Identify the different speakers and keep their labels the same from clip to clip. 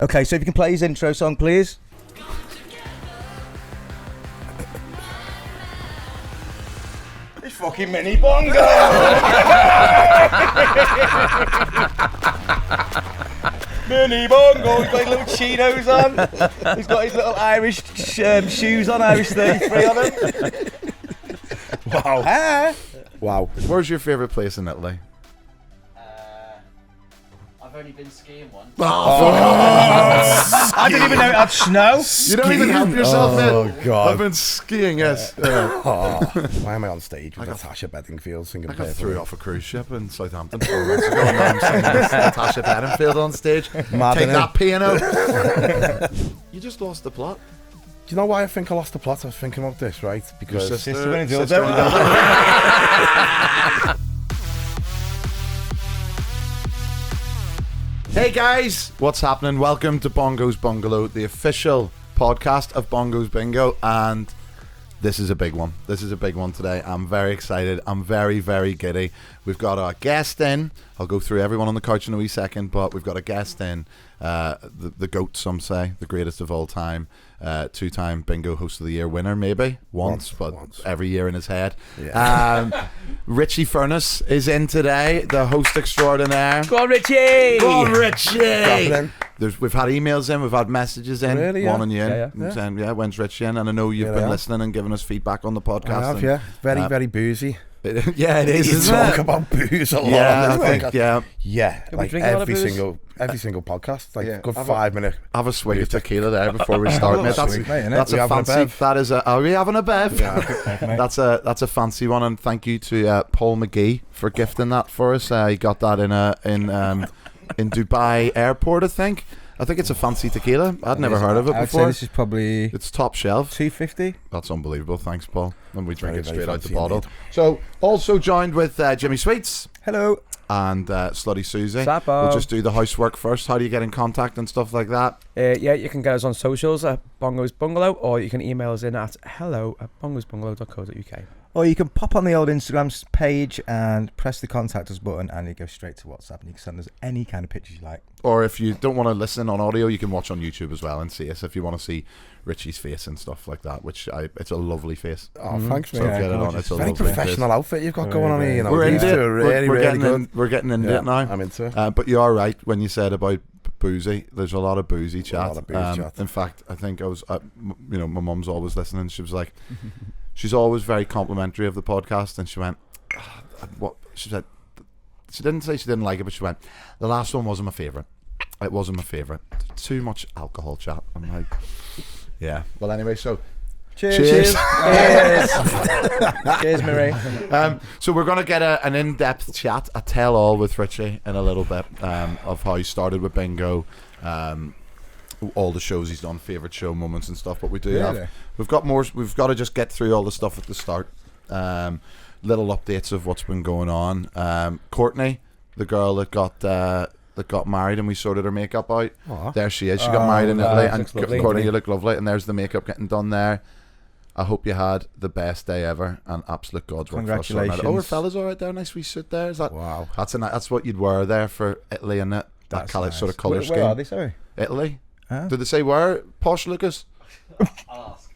Speaker 1: Okay, so if you can play his intro song, please. It's fucking mini bongo! Mini bongo, he's got his little Cheetos on. He's got his little Irish shoes on, Irish 33 on him.
Speaker 2: Wow.
Speaker 1: Ah.
Speaker 2: Wow. Where's your favourite place in Italy?
Speaker 3: I've only been skiing once.
Speaker 1: I didn't even know it had snow.
Speaker 2: You don't even help yourself, man.
Speaker 4: Oh, God.
Speaker 2: I've been skiing, yes.
Speaker 4: Why am I on stage with Natasha Bedingfield singing?
Speaker 2: I got through off a cruise ship in Southampton 4 months ago, and now I'm singing Natasha Bedingfield on stage.
Speaker 4: Mad,
Speaker 2: Take
Speaker 4: innit?
Speaker 2: that piano. You just lost the plot.
Speaker 4: Do you know why I think I lost the plot? I was thinking about this, right? Because
Speaker 1: Sister and
Speaker 2: Sister
Speaker 1: dildo.
Speaker 2: and dildo. Hey guys, what's happening? Welcome to Bongo's Bungalow, the official podcast of Bongo's Bingo, and this is a big one. This is a big one today. I'm very excited. I'm very, very giddy. We've got our guest in. I'll go through everyone on the couch in a wee second, but we've got a guest in. The GOAT, some say, the greatest of all time. Two-time Bingo Host of the Year winner, maybe once. Every year in his head. Yeah. Richie Furness is in today, the host extraordinaire.
Speaker 1: Go on, Richie!
Speaker 2: Go on, Richie!
Speaker 4: Happening.
Speaker 2: We've had emails in, we've had messages in,
Speaker 4: Really, yeah?
Speaker 2: wanting you in, saying, when's Richie in? And I know you've been listening and giving us feedback on the podcast.
Speaker 4: I have, yeah. Very, very boozy.
Speaker 2: Yeah, it is.
Speaker 4: You
Speaker 2: Isn't
Speaker 4: talk
Speaker 2: it?
Speaker 4: about booze a lot.
Speaker 2: Yeah,
Speaker 4: on
Speaker 2: I
Speaker 4: this
Speaker 2: think,
Speaker 4: podcast.
Speaker 2: yeah.
Speaker 4: Like
Speaker 1: drink a lot of
Speaker 4: every single podcast, like
Speaker 2: Yeah.
Speaker 4: good 5 minute.
Speaker 2: Have a swig of tequila there before we start, mate.
Speaker 1: Sweet, mate, innit?
Speaker 2: That's
Speaker 4: We
Speaker 2: a
Speaker 4: having a
Speaker 2: fancy.
Speaker 4: bev?
Speaker 2: That is a. Are we having a bev?
Speaker 4: Yeah.
Speaker 2: That's a fancy one, and thank you to Paul McGee for gifting that for us. He got that in Dubai Airport, I think. I think it's a fancy tequila. I'd never heard of it
Speaker 1: I'd say
Speaker 2: before.
Speaker 1: this is probably
Speaker 2: It's top shelf.
Speaker 1: $2.50.
Speaker 2: That's unbelievable. Thanks, Paul. And we drink
Speaker 4: Very,
Speaker 2: it straight
Speaker 4: very
Speaker 2: out the
Speaker 4: fancy
Speaker 2: bottle.
Speaker 4: indeed.
Speaker 2: So, also joined with Jimmy Sweets
Speaker 1: Hello.
Speaker 2: and Slutty Susie.
Speaker 1: Sappo.
Speaker 2: We'll just do the housework first. How do you get in contact and stuff like that?
Speaker 5: Yeah, you can get us on socials at Bongo's Bungalow, or you can email us in at hello@bongosbungalow.co.uk.
Speaker 1: Or you can pop on the old Instagram page and press the contact us button, and you go straight to WhatsApp, and you can send us any kind of pictures you like.
Speaker 2: Or if you don't want to listen on audio, you can watch on YouTube as well and see us if you want to see Richie's face and stuff like that, it's a lovely face.
Speaker 4: Oh, thanks,
Speaker 2: So
Speaker 4: mate.
Speaker 2: get it on. It's a
Speaker 4: Very
Speaker 2: lovely
Speaker 4: professional outfit you've got going on here. You know,
Speaker 2: We're
Speaker 4: these
Speaker 2: into
Speaker 4: two
Speaker 2: it.
Speaker 4: are really,
Speaker 2: We're
Speaker 4: really
Speaker 2: getting
Speaker 4: good.
Speaker 2: we're getting into it now.
Speaker 4: I'm into it.
Speaker 2: But you are right when you said about boozy. There's a lot of boozy chat.
Speaker 4: lot of boozy chat.
Speaker 2: In fact, I think I was, my mum's always listening. She was like, she's always very complimentary of the podcast, and she went, what? She said, she didn't say she didn't like it, but she went, the last one wasn't my favourite. It wasn't my favourite. Too much alcohol chat. I'm like, yeah. Well, anyway, so.
Speaker 1: Cheers.
Speaker 5: Cheers, Cheers, Marie.
Speaker 2: So we're going to get an in-depth chat, a tell-all with Richie in a little bit of how he started with Bingo, all the shows he's done, favourite show moments and stuff. But we do we've got more. We've got to just get through all the stuff at the start. Little updates of what's been going on. Courtney, the girl that got married and we sorted her makeup out.
Speaker 4: Aww.
Speaker 2: There she is. She got married in Italy, and
Speaker 5: looks lovely.
Speaker 2: Courtney, you look lovely. And there's the makeup getting done there. I hope you had the best day ever and absolute God's work.
Speaker 1: Congratulations.
Speaker 2: Oh, her fella's all right there. Nice wee suit there. Is that?
Speaker 4: Wow.
Speaker 2: That's what you'd wear there for Italy, and that
Speaker 1: That's
Speaker 2: colour,
Speaker 1: nice.
Speaker 2: sort of colour
Speaker 1: Where
Speaker 2: scheme.
Speaker 1: are they, sorry?
Speaker 2: Italy.
Speaker 1: Huh?
Speaker 2: Did they say where? Posh Lucas.
Speaker 3: I'll ask.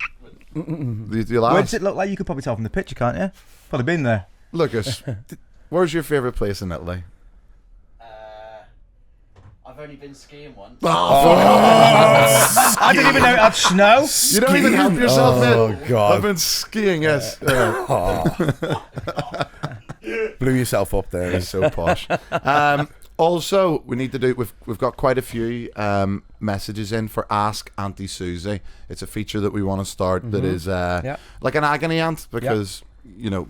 Speaker 2: You
Speaker 1: Where
Speaker 2: laugh.
Speaker 1: does it look like? You could probably tell from the picture, can't you? Probably been there.
Speaker 2: Lucas, where's your favourite place in Italy?
Speaker 3: I've only been skiing once.
Speaker 1: I didn't even know it had snow.
Speaker 2: You don't even help yourself, man.
Speaker 4: Oh, God.
Speaker 2: I've been skiing, yes.
Speaker 4: Blew yourself up there.
Speaker 2: He's so posh. Also, we need to do. We've got quite a few messages in for Ask Auntie Susie. It's a feature that we want to start that is like an agony aunt, because you're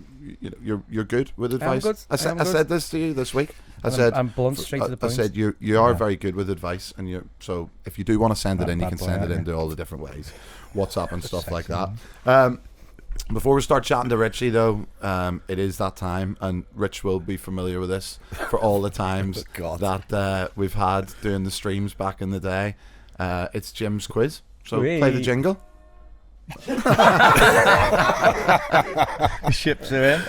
Speaker 2: good with advice.
Speaker 5: good.
Speaker 2: I said this to you this week.
Speaker 5: I'm blunt, straight to the point.
Speaker 2: I said you are very good with advice, and so if you do want to send it in, you can send it into all the different ways, WhatsApp and stuff like that. Before we start chatting to Richie, though, it is that time, and Rich will be familiar with this for all the times that we've had doing the streams back in the day. It's Jim's quiz, so play the jingle.
Speaker 1: Ships are in.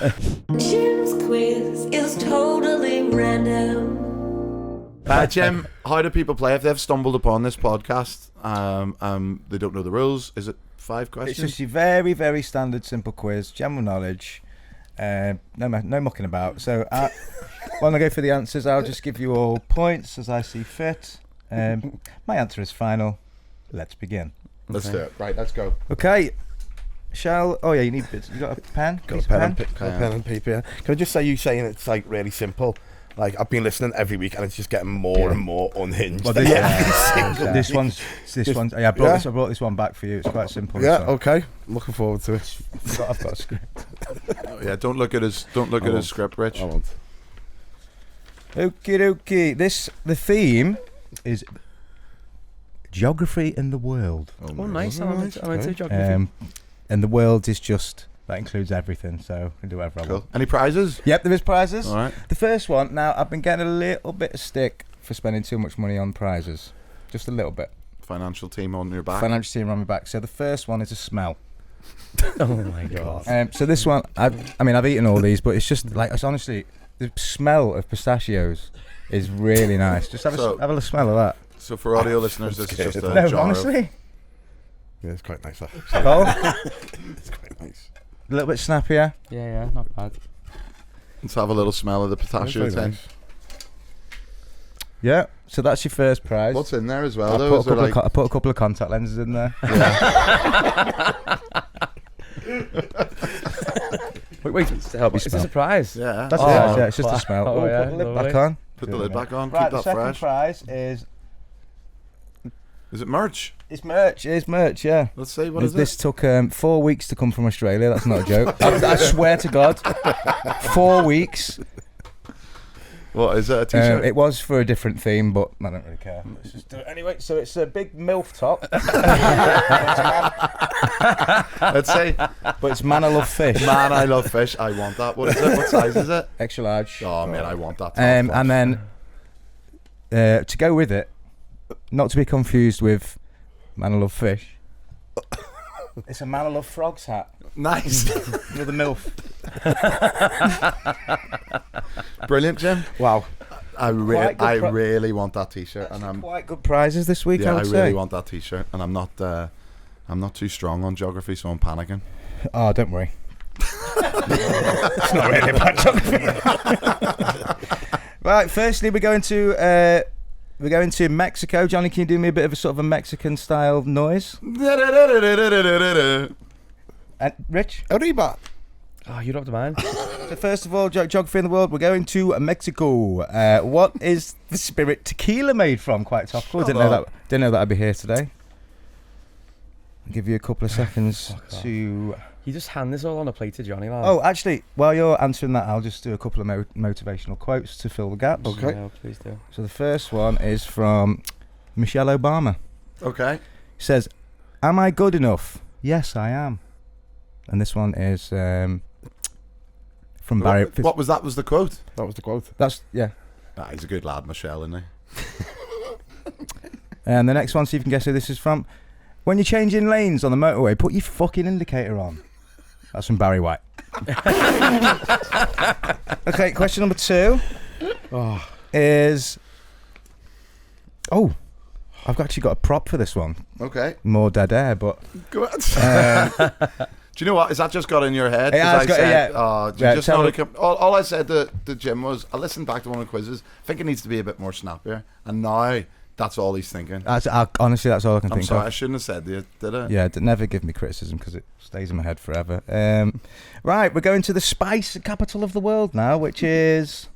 Speaker 6: Jim's quiz is totally random.
Speaker 2: Jim, how do people play if they've stumbled upon this podcast? They don't know the rules. Is it 5
Speaker 1: It's
Speaker 2: questions?
Speaker 1: just your very, very standard, simple quiz, general knowledge. No mucking about. So when I go for the answers, I'll just give you all points as I see fit. My answer is final. Let's begin.
Speaker 2: Let's do it. Right, let's go.
Speaker 1: Okay. Oh yeah, you got a pen?
Speaker 4: Got a pen and paper. Yeah. Can I just say, you saying it's like really simple? Like, I've been listening every week and it's just getting more and more unhinged.
Speaker 1: Well, this one's. Yeah, I brought this one back for you. It's quite simple.
Speaker 4: Yeah, okay. Looking forward to it.
Speaker 1: I've got a script.
Speaker 2: Oh, yeah, don't look at his script, Rich.
Speaker 4: I won't.
Speaker 1: Okie dokie. The theme is geography in the world.
Speaker 5: Oh, nice. I went to geography.
Speaker 1: And the world is just, that includes everything, so I can do whatever I want.
Speaker 2: Any prizes?
Speaker 1: Yep, there is prizes.
Speaker 2: All right.
Speaker 1: The first one, now I've been getting a little bit of stick for spending too much money on prizes. Just a little bit.
Speaker 2: Financial team on your back.
Speaker 1: Financial team on my back. So the first one is a smell.
Speaker 5: Oh my god.
Speaker 1: So this one, I've eaten all these, but it's just like, it's honestly, the smell of pistachios is really nice. Just have a little smell of that.
Speaker 2: So for audio listeners, this is just a
Speaker 1: No,
Speaker 2: jar
Speaker 1: honestly.
Speaker 4: Yeah, it's quite nice.
Speaker 1: It's
Speaker 4: quite nice.
Speaker 1: A little bit snappier.
Speaker 5: Yeah, not bad.
Speaker 2: Let's have a little smell of the pistachio tin.
Speaker 4: Nice.
Speaker 1: Yeah, so that's your first prize.
Speaker 2: What's in there as well,
Speaker 1: I
Speaker 2: though?
Speaker 1: put a couple of contact lenses in there.
Speaker 5: Wait,
Speaker 1: to help you
Speaker 5: it's a
Speaker 1: smell.
Speaker 5: surprise.
Speaker 2: Yeah.
Speaker 1: That's
Speaker 5: Oh,
Speaker 1: it's just a smell.
Speaker 5: oh, yeah,
Speaker 1: Put the lid
Speaker 5: lovely.
Speaker 1: back on.
Speaker 2: Put the lid back on.
Speaker 1: Right,
Speaker 2: Keep
Speaker 1: the
Speaker 2: that
Speaker 1: second
Speaker 2: fresh.
Speaker 1: prize is
Speaker 2: Is it merch?
Speaker 1: It's merch, yeah.
Speaker 2: Let's see, what is
Speaker 1: This took 4 weeks to come from Australia. That's not a joke. I swear to God. 4 weeks.
Speaker 2: What is it? A t-shirt?
Speaker 1: It was for a different theme, but I don't really care. Let's just do it anyway. So it's a big MILF top.
Speaker 2: Let's see.
Speaker 1: But it's Man I Love Fish.
Speaker 2: Man, I love fish. I want that. What is it? What size is it?
Speaker 1: Extra large.
Speaker 2: Oh man, I want that.
Speaker 1: And then to go with it, not to be confused with Man I Love Fish, it's a Man I Love Frogs hat.
Speaker 2: Nice.
Speaker 1: With a MILF.
Speaker 2: Brilliant, Jim.
Speaker 4: Wow.
Speaker 2: I really want that t-shirt, and I'm
Speaker 1: Quite good prizes this week, I would say.
Speaker 2: really want that t-shirt, and I'm not too strong on geography, so I'm panicking.
Speaker 1: Oh, don't worry. It's not really about geography. Right, firstly we're going to Mexico. Johnny, can you do me a bit of a sort of a Mexican style noise? And Rich?
Speaker 4: Arriba.
Speaker 5: Oh, you dropped mine.
Speaker 1: So first of all, geography in the world, we're going to Mexico. What is the spirit tequila made from? Quite topical. Didn't know that I'd be here today. I'll give you a couple of seconds to...
Speaker 5: You just hand this all on a plate to Johnny, lad.
Speaker 1: Oh, actually, while you're answering that, I'll just do a couple of motivational quotes to fill the gaps.
Speaker 4: Okay.
Speaker 5: Yeah, please do.
Speaker 1: So the first one is from Michelle Obama.
Speaker 2: Okay.
Speaker 1: He says, "Am I good enough? Yes, I am." And this one is from Barry.
Speaker 2: What was that? Was the quote?
Speaker 4: That was the quote.
Speaker 1: That's, yeah.
Speaker 2: Ah, he's a good lad, Michelle, isn't he?
Speaker 1: And the next one, see if you can guess who this is from. "When you're changing lanes on the motorway, put your fucking indicator on." That's from Barry White. Okay, question number 2 is... Oh, I've actually got a prop for this one.
Speaker 2: Okay.
Speaker 1: More dead air, but...
Speaker 2: Go on. Do you know what? Is that just got in your head?
Speaker 1: It has got- yeah.
Speaker 2: Oh, do you
Speaker 1: Yeah,
Speaker 2: just
Speaker 1: tell
Speaker 2: know
Speaker 1: me-
Speaker 2: all I said to Jim was, I listened back to one of the quizzes. I think it needs to be a bit more snappier. And now that's all he's thinking.
Speaker 1: Honestly, that's all I can
Speaker 2: I'm
Speaker 1: think
Speaker 2: sorry,
Speaker 1: of.
Speaker 2: I shouldn't have said it, did I?
Speaker 1: Yeah, never give me criticism because it stays in my head forever. Right, we're going to the spice capital of the world now, which is...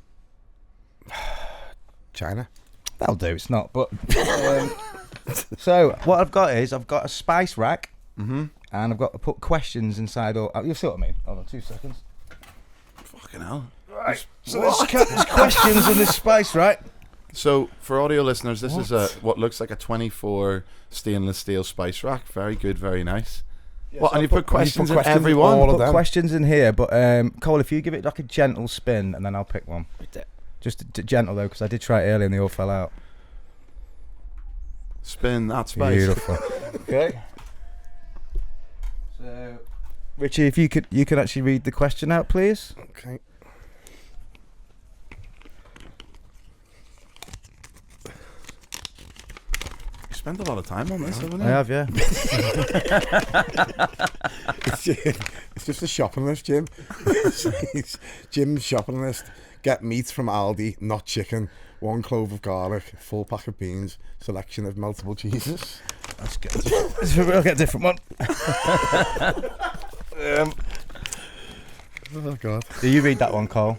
Speaker 4: China.
Speaker 1: That'll do, it's not, but... So, what I've got is, I've got a spice rack, and I've got to put questions inside, or... You'll see what I mean. Hold on, 2 seconds.
Speaker 2: Fucking hell.
Speaker 1: Right, so there's questions in this spice rack.
Speaker 2: So, for audio listeners, this is what looks like a 24 stainless steel spice rack. Very good, very nice.
Speaker 1: Yeah,
Speaker 2: What,
Speaker 1: so
Speaker 2: and you put questions in
Speaker 4: questions
Speaker 2: every
Speaker 4: in
Speaker 2: one?
Speaker 4: all of
Speaker 1: Put
Speaker 4: them.
Speaker 1: questions in here, but Cole, if you give it like a gentle spin, and then I'll pick one. Just gentle though, because I did try it earlier and they all fell out.
Speaker 2: Spin that spice.
Speaker 1: Beautiful. Okay. So, Richie, if you could actually read the question out, please.
Speaker 4: Okay.
Speaker 2: spent a lot of time on this, haven't
Speaker 1: I
Speaker 2: you?
Speaker 1: have, yeah.
Speaker 4: It's just a shopping list, Jim. It's Jim's shopping list. Get meat from Aldi, not chicken. 1 clove of garlic, full pack of beans, selection of meltable cheeses.
Speaker 1: That's good. We'll get a different one.
Speaker 4: Oh God!
Speaker 1: Do you read that one, Cole?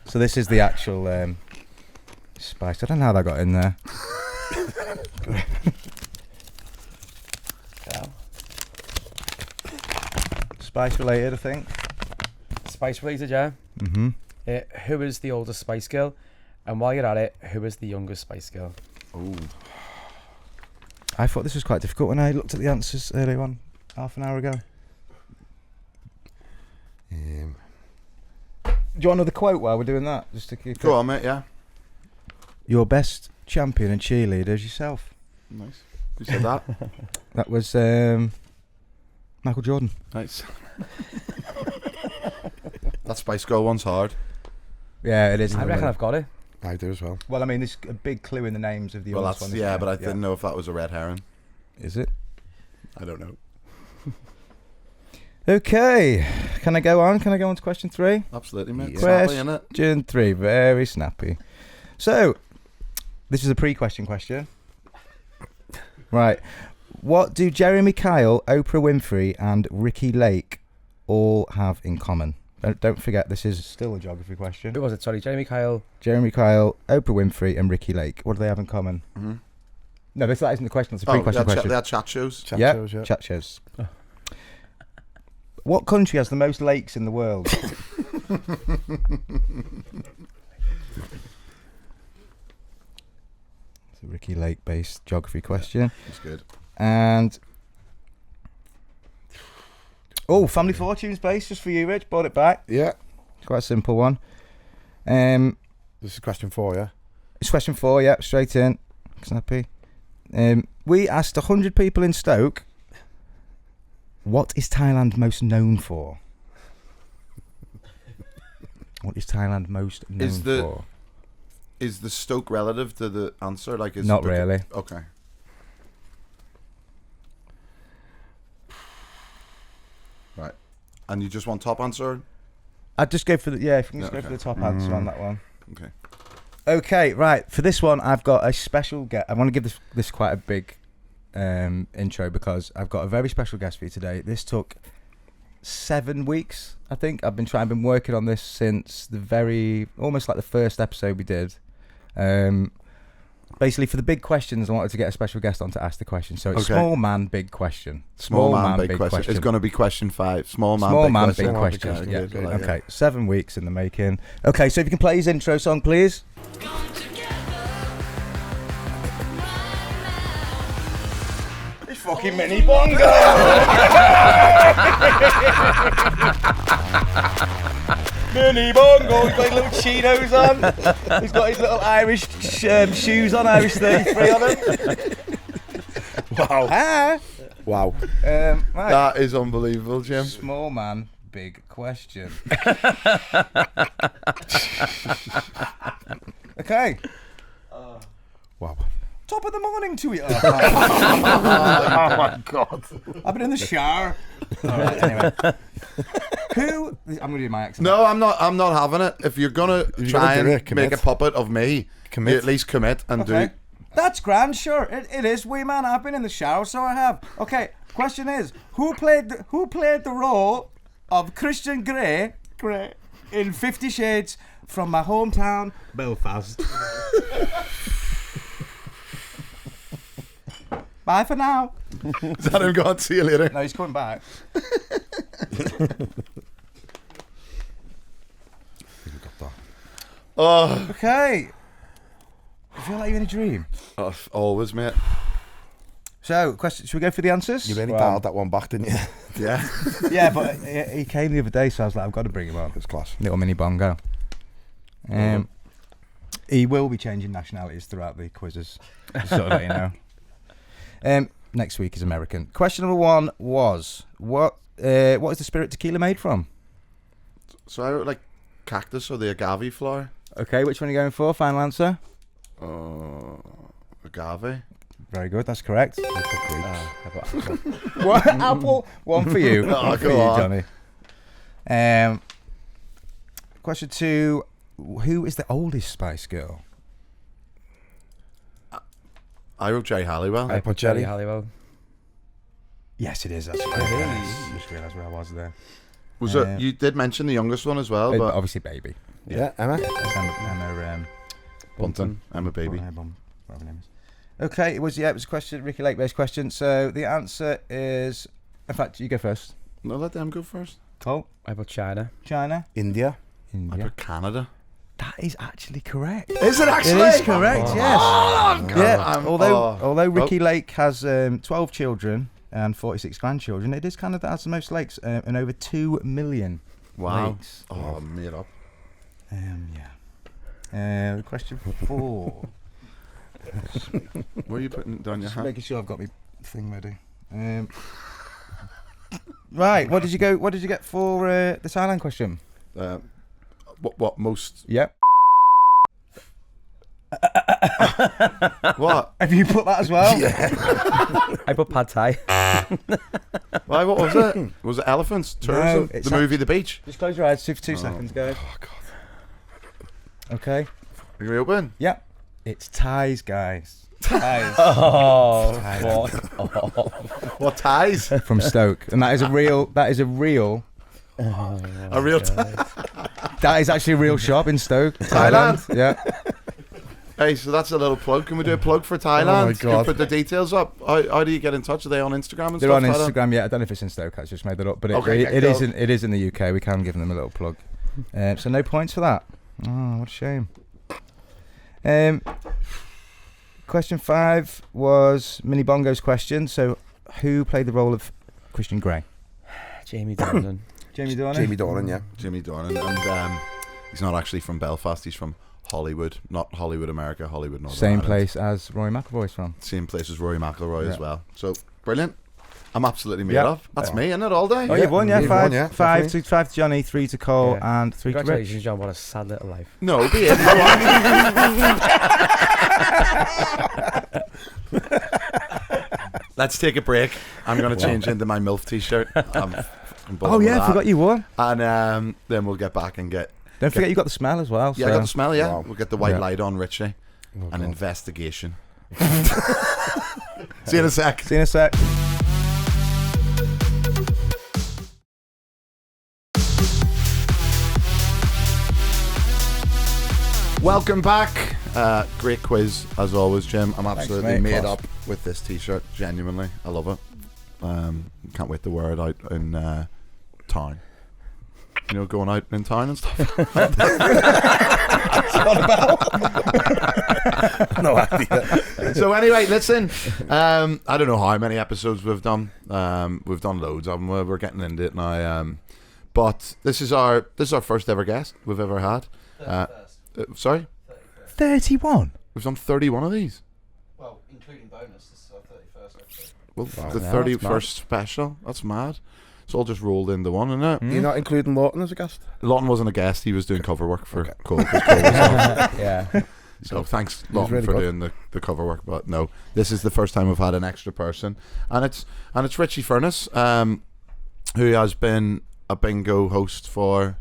Speaker 1: So this is the actual spice. I don't know how that got in there. Spice related, I think.
Speaker 5: Spice related, yeah.
Speaker 1: Mm-hmm.
Speaker 5: Who is the oldest Spice Girl? And while you're at it, who is the youngest Spice Girl?
Speaker 2: Ooh.
Speaker 1: I thought this was quite difficult when I looked at the answers earlier on, half an hour ago. Do you want another quote while we're doing that? Just to keep
Speaker 2: Go
Speaker 1: it?
Speaker 2: on, mate, yeah.
Speaker 1: Your best champion and cheerleader is yourself.
Speaker 2: Nice. Who said that?
Speaker 1: That was Michael Jordan.
Speaker 2: Nice. That Spice Girl one's hard.
Speaker 1: Yeah, it is.
Speaker 5: I reckon I've got it.
Speaker 4: I do as well.
Speaker 1: Well, I mean, there's a big clue in the names of the
Speaker 2: Well,
Speaker 1: others.
Speaker 2: that's,
Speaker 1: one,
Speaker 2: yeah,
Speaker 1: isn't
Speaker 2: but I
Speaker 1: there?
Speaker 2: didn't know if that was a red herring.
Speaker 1: Is it?
Speaker 2: I don't know.
Speaker 1: Okay. Can I go on? Can I go on to question 3?
Speaker 2: Absolutely, mate.
Speaker 1: Yeah.
Speaker 2: Snappy, innit?
Speaker 1: Question 3. Very snappy. So, this is a pre-question question. Right. What do Jeremy Kyle, Oprah Winfrey, and Ricky Lake all have in common? Don't forget, this is still a geography question.
Speaker 5: Who was it? Sorry, Jeremy Kyle.
Speaker 1: Jeremy Kyle, Oprah Winfrey, and Ricky Lake. What do they have in common?
Speaker 2: Mm-hmm.
Speaker 1: No, that isn't the question. It's a pre-question question.
Speaker 2: They had chat shows.
Speaker 4: Chat
Speaker 1: Yeah,
Speaker 4: shows, yeah.
Speaker 1: chat shows. What country has the most lakes in the world? It's a Ricky Lake-based geography question.
Speaker 2: That's good.
Speaker 1: And Family Fortunes based, just for you, Rich. Brought it back.
Speaker 4: Yeah.
Speaker 1: It's quite a simple one. This
Speaker 4: This is question 4, yeah.
Speaker 1: It's question 4. Yeah, straight in. Snappy. We asked 100 people in Stoke, what is Thailand most known for? What is Thailand most known for?
Speaker 2: Is the Stoke relative to the answer? Like, is
Speaker 1: Not
Speaker 2: the,
Speaker 1: really.
Speaker 2: Okay. Right. And you just want top answer?
Speaker 1: I'd just go for the if you can just
Speaker 2: Yeah,
Speaker 1: go
Speaker 2: okay.
Speaker 1: for the top answer on that one.
Speaker 2: Okay.
Speaker 1: Okay, right. For this one, I've got a special guest. I want to give this quite a big intro because I've got a very special guest for you today. This took 7 weeks, I think. I've been working on this since almost like the first episode we did. Basically, for the big questions, I wanted to get a special guest on to ask the question. So it's
Speaker 2: Okay.
Speaker 1: small man, big question.
Speaker 2: Small man, big question. It's going to be question 5. Small man,
Speaker 1: Small
Speaker 2: big
Speaker 1: man,
Speaker 2: question.
Speaker 1: big
Speaker 4: Small man, big
Speaker 1: question.
Speaker 4: question.
Speaker 1: Yeah.
Speaker 4: Good, good,
Speaker 1: Okay.
Speaker 2: yeah.
Speaker 1: 7 weeks in the making. Okay, so if you can play his intro song, please. It's fucking mini bongo. Mini bongo. He's got his little Cheetos on. He's got his little Irish shoes on, Irish 33 on him.
Speaker 4: Wow.
Speaker 1: Ah.
Speaker 4: Wow.
Speaker 1: Right.
Speaker 2: That is unbelievable, Jim.
Speaker 1: Small man, big question. Okay.
Speaker 4: Wow.
Speaker 1: Top of the morning to you.
Speaker 4: Oh my God.
Speaker 1: I've been in the shower. All right, anyway. I'm going to do my accent.
Speaker 2: No, I'm not having it. If you're gonna try
Speaker 4: gonna do
Speaker 2: and
Speaker 4: it, commit.
Speaker 2: make a puppet of me,
Speaker 4: Commit.
Speaker 2: you at least commit and
Speaker 1: Okay.
Speaker 2: do.
Speaker 1: That's grand, sure. It is, wee man. I've been in the shower, so I have. Okay, question is, who played the role of Christian Grey in 50 Shades from my hometown, Belfast? Bye for now.
Speaker 2: Is that him going? See you later.
Speaker 1: No, he's coming back.
Speaker 2: Oh,
Speaker 1: Okay. I feel like you're in a dream.
Speaker 2: always, mate.
Speaker 1: So, question. Should we go for the answers?
Speaker 4: You really
Speaker 1: Well,
Speaker 4: dialed that one back, didn't you?
Speaker 2: Yeah.
Speaker 1: Yeah, but he came the other day, so I was like, I've got to bring him on.
Speaker 4: It's class.
Speaker 1: Little mini bongo. He will be changing nationalities throughout the quizzes. Just sort of let you know. Next week is American. Question number 1 was what is the spirit tequila made from?
Speaker 2: So I wrote like cactus or the agave flower.
Speaker 1: Okay, which one are you going for? Final answer.
Speaker 2: Agave.
Speaker 1: Very good. That's correct.
Speaker 5: Apple.
Speaker 1: What? Apple. One for you.
Speaker 2: Oh,
Speaker 1: One for
Speaker 2: go
Speaker 1: you,
Speaker 2: on.
Speaker 1: Johnny. Question 2. Who is the oldest Spice Girl?
Speaker 2: I wrote Jerry Halliwell.
Speaker 4: I put Jerry.
Speaker 5: Halliwell.
Speaker 1: Yes, it is. That's right. I just realised where I was there.
Speaker 2: Was it? You did mention the youngest one as well, but
Speaker 1: Obviously, baby.
Speaker 4: Yeah, Emma.
Speaker 1: That's Emma
Speaker 2: Bunton. I'm a baby.
Speaker 1: whatever her name is. Okay, it was a question, Ricky Lake based question. So the answer is, in fact, you go first.
Speaker 2: No, let them go first.
Speaker 1: Cole,
Speaker 5: I put China.
Speaker 1: China,
Speaker 4: India.
Speaker 2: I
Speaker 1: India.
Speaker 2: put Canada.
Speaker 1: That is actually correct.
Speaker 2: Is it actually?
Speaker 1: It is correct. Yes. Yeah. Although
Speaker 2: oh.
Speaker 1: Ricky Lake has 12 children and 46 grandchildren, it is Canada that has the most lakes and over 2 million
Speaker 2: Wow.
Speaker 1: lakes.
Speaker 2: Oh, made up.
Speaker 1: Yeah. Question 4.
Speaker 2: Where are you putting down your
Speaker 1: Just
Speaker 2: hand?
Speaker 1: making sure I've got my thing ready. Right. What did you go? What did you get for the Thailand question?
Speaker 2: What most?
Speaker 1: Yep.
Speaker 2: What?
Speaker 1: Have you put that as well?
Speaker 5: I put Pad Thai.
Speaker 2: Why? What was it? Was it elephants? Tourism?
Speaker 1: it's
Speaker 2: The movie The Beach?
Speaker 1: Just close your eyes. 2 seconds, guys.
Speaker 2: Oh God.
Speaker 1: Okay.
Speaker 2: Are you open?
Speaker 1: Yep. It's ties, guys. Ties.
Speaker 5: Oh,
Speaker 1: Ties.
Speaker 2: What ties?
Speaker 1: From Stoke, and that is a real.
Speaker 2: A real tie.
Speaker 1: That is actually a real shop in Stoke,
Speaker 2: Thailand?
Speaker 1: Yeah.
Speaker 2: Hey, so that's a little plug. Can we do a plug for Thailand?
Speaker 4: Oh my
Speaker 2: Can
Speaker 4: God.
Speaker 2: you put the details up? How do you get in touch? Are they on Instagram and
Speaker 1: They're
Speaker 2: stuff?
Speaker 1: on
Speaker 2: Thailand?
Speaker 1: Instagram. Yeah, I don't know if it's in Stoke. I just made that up, but
Speaker 2: Okay,
Speaker 1: it
Speaker 2: yeah,
Speaker 1: is.
Speaker 2: cool.
Speaker 1: It is in the UK. We can give them a little plug. So no points for that. Oh, what a shame. Question 5 was Mini Bongo's question. So, who played the role of Christian Grey?
Speaker 5: Jamie Dornan.
Speaker 1: Jamie Dornan.
Speaker 4: Jamie Dornan, yeah.
Speaker 2: Jimmy Dornan, and he's not actually from Belfast. He's from Hollywood, not Hollywood, America. Hollywood, Northern
Speaker 1: Same
Speaker 2: Ireland.
Speaker 1: place as Rory McIlroy's from.
Speaker 2: Same place as Rory McIlroy
Speaker 1: Yeah.
Speaker 2: as well. So brilliant. I'm absolutely made
Speaker 1: Yeah.
Speaker 2: up. That's me, isn't it? All day.
Speaker 1: Oh, you've won, yeah.
Speaker 4: You've
Speaker 1: 5
Speaker 4: won, yeah,
Speaker 1: 5
Speaker 4: definitely.
Speaker 1: to 5 to Johnny, 3 to Cole,
Speaker 5: Yeah.
Speaker 1: and 3 to Rich.
Speaker 5: Congratulations, John. What a sad little life.
Speaker 2: No, be it. Let's take a break. I'm going to change into my MILF t-shirt. I'm
Speaker 1: Oh yeah, I forgot you won.
Speaker 2: And then we'll get back and get.
Speaker 1: Don't forget you got the smell as well.
Speaker 2: Yeah, I
Speaker 1: so-
Speaker 2: got the smell. Yeah,
Speaker 4: Wow.
Speaker 2: we'll get the white
Speaker 1: Yeah.
Speaker 2: light on Richie.
Speaker 4: Oh,
Speaker 2: An
Speaker 4: God.
Speaker 2: investigation. See you in a sec.
Speaker 1: See you in a sec.
Speaker 2: Welcome back. Great quiz as always, Jim. I'm absolutely
Speaker 1: mate.
Speaker 2: made
Speaker 1: Class.
Speaker 2: up with this t-shirt. Genuinely, I love it. Can't wait to wear it out in town. You know, going out in town and stuff.
Speaker 4: No idea.
Speaker 2: So anyway, listen. I don't know how many episodes we've done. We've done loads of them. We're getting into it now. But this is our first ever guest we've ever had.
Speaker 3: 31st.
Speaker 2: Sorry,
Speaker 1: 31.
Speaker 2: we've done 31 of these.
Speaker 3: Well, including bonus, this is our 31st episode.
Speaker 2: Well,
Speaker 4: Wow.
Speaker 2: the
Speaker 5: Yeah, that's
Speaker 2: 31st special. That's mad. It's all just rolled into one, isn't it?
Speaker 4: You're not including Lawton as a guest?
Speaker 2: Lawton wasn't a guest. He was doing cover work for
Speaker 4: Okay.
Speaker 2: Cole. 'Cause Cole was off.
Speaker 5: Yeah.
Speaker 2: So thanks,
Speaker 4: was
Speaker 2: Lawton,
Speaker 4: really
Speaker 2: for
Speaker 4: good.
Speaker 2: doing the cover work. But no, this is the first time we've had an extra person, and it's Richie Furness, who has been a bingo host for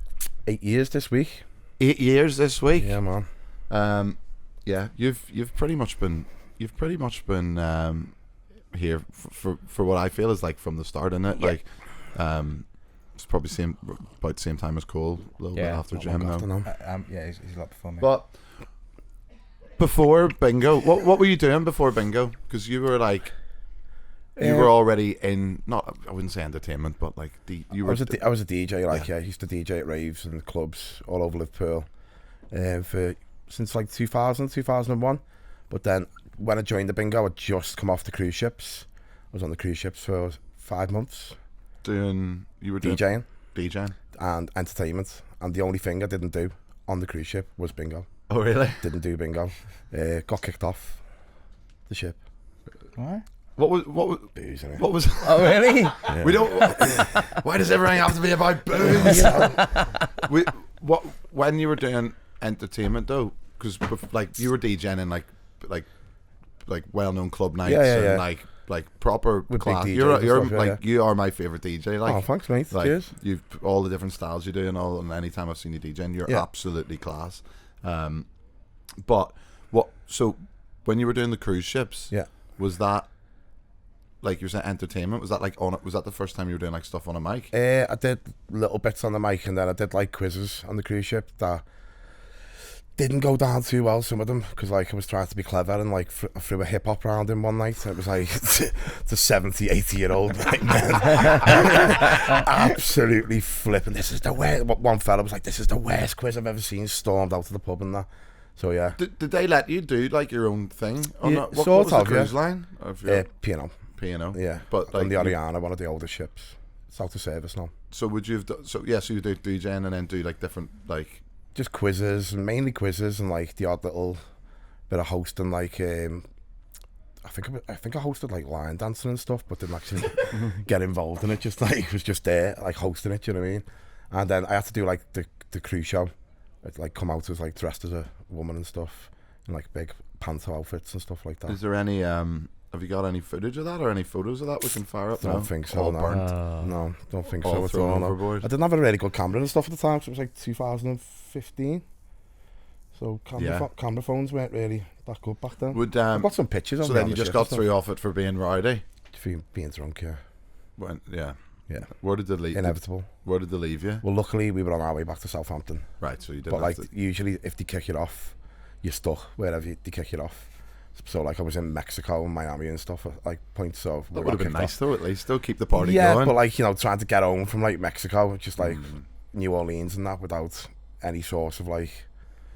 Speaker 4: 8 years this week.
Speaker 2: 8 years this week.
Speaker 4: Yeah, man.
Speaker 2: Yeah, you've pretty much been here for what I feel is like from the start, isn't it?
Speaker 5: Yeah.
Speaker 2: Like, it's probably about the same time as Cole, a little bit
Speaker 5: Yeah,
Speaker 2: after
Speaker 4: Not
Speaker 2: Jim
Speaker 4: long
Speaker 2: now.
Speaker 4: after now.
Speaker 1: Yeah, he's a lot before me.
Speaker 2: But before bingo, what were you doing before bingo? Because you were like, you were already in, not, I wouldn't say entertainment, but like you were.
Speaker 4: I was a DJ, like, yeah. I used to DJ at raves and clubs all over Liverpool since like 2000, 2001. But then when I joined the bingo, I'd just come off the cruise ships. I was on the cruise ships for 5 months,
Speaker 2: you were doing
Speaker 4: DJing and entertainment. And the only thing I didn't do on the cruise ship was bingo.
Speaker 2: Oh really?
Speaker 4: Didn't do bingo. Got kicked off the ship.
Speaker 1: What?
Speaker 2: What was
Speaker 4: Booze, innit?
Speaker 2: what was?
Speaker 5: Oh, really?
Speaker 2: We don't. Why does everything have to be about booze? When you were doing entertainment though, because like you were DJing in like like well-known club nights
Speaker 4: Yeah.
Speaker 2: and like proper
Speaker 4: With
Speaker 2: class.
Speaker 4: big DJs
Speaker 2: You're
Speaker 4: and stuff,
Speaker 2: like
Speaker 4: yeah.
Speaker 2: you are my favorite DJ. Like,
Speaker 4: Oh, thanks, mate.
Speaker 2: like
Speaker 4: Cheers.
Speaker 2: you've all the different styles you do and all. And anytime I've seen you DJing, you're
Speaker 4: Yeah.
Speaker 2: absolutely class. But what? So when you were doing the cruise ships,
Speaker 4: Yeah.
Speaker 2: was that like you were saying entertainment? Was that like on it? Was that the first time you were doing like stuff on a mic?
Speaker 4: I did little bits on the mic, and then I did like quizzes on the cruise ship that didn't go down too well, some of them, because like I was trying to be clever and like I threw a hip hop round in one night. It was like the 70, 80-year-old like men absolutely flipping. This is the worst. One fella was like, "This is the worst quiz I've ever seen." Stormed out of the pub and that. So yeah,
Speaker 2: Did they let you do like your own thing? On
Speaker 4: Yeah,
Speaker 2: that? What
Speaker 4: sort
Speaker 2: was the
Speaker 4: of,
Speaker 2: cruise
Speaker 4: yeah.
Speaker 2: line of your
Speaker 4: piano.
Speaker 2: piano?
Speaker 4: Yeah,
Speaker 2: But like
Speaker 4: on the
Speaker 2: you-
Speaker 4: Oriana, one of the older ships. It's out of service now.
Speaker 2: So would you have done, so you do DJing and then do like different like
Speaker 4: Just quizzes, and mainly quizzes, and like the odd little bit of hosting. Like I think I hosted like line dancing and stuff, but didn't actually get involved in it. Just like was just there, like hosting it. You know what I mean? And then I had to do like the cruise show. I'd like come out as like dressed as a woman and stuff, and like big panto outfits and stuff like that.
Speaker 2: is there any have you got any footage of that or any photos of that we can fire up?
Speaker 4: Don't
Speaker 2: now?
Speaker 4: think so.
Speaker 2: All
Speaker 4: No.
Speaker 2: burnt.
Speaker 4: No, don't think
Speaker 2: All
Speaker 4: so at
Speaker 2: thrown
Speaker 4: all. No.
Speaker 2: overboard.
Speaker 4: I didn't have a really good camera and stuff at the time, so it was like 2015. So camera phones weren't really that good back then.
Speaker 2: Would
Speaker 4: I've got some pictures.
Speaker 2: so
Speaker 4: on me
Speaker 2: then
Speaker 4: on
Speaker 2: you
Speaker 4: the
Speaker 2: just
Speaker 4: ship
Speaker 2: got
Speaker 4: and stuff.
Speaker 2: through off it for being rowdy?
Speaker 4: For being drunk, yeah.
Speaker 2: Yeah.
Speaker 4: Yeah.
Speaker 2: Where did they leave?
Speaker 4: Inevitable.
Speaker 2: Where did they leave you?
Speaker 4: Well, luckily we were on our way back to Southampton.
Speaker 2: Right, so you didn't
Speaker 4: But like
Speaker 2: have to,
Speaker 4: usually, if they kick you off, you're stuck wherever they kick you off. So like I was in Mexico and Miami and stuff at like points of.
Speaker 2: that would have been nice though. At least still keep the party
Speaker 4: Yeah,
Speaker 2: going.
Speaker 4: but like trying to get home from like Mexico, just like New Orleans and that, without any sort of like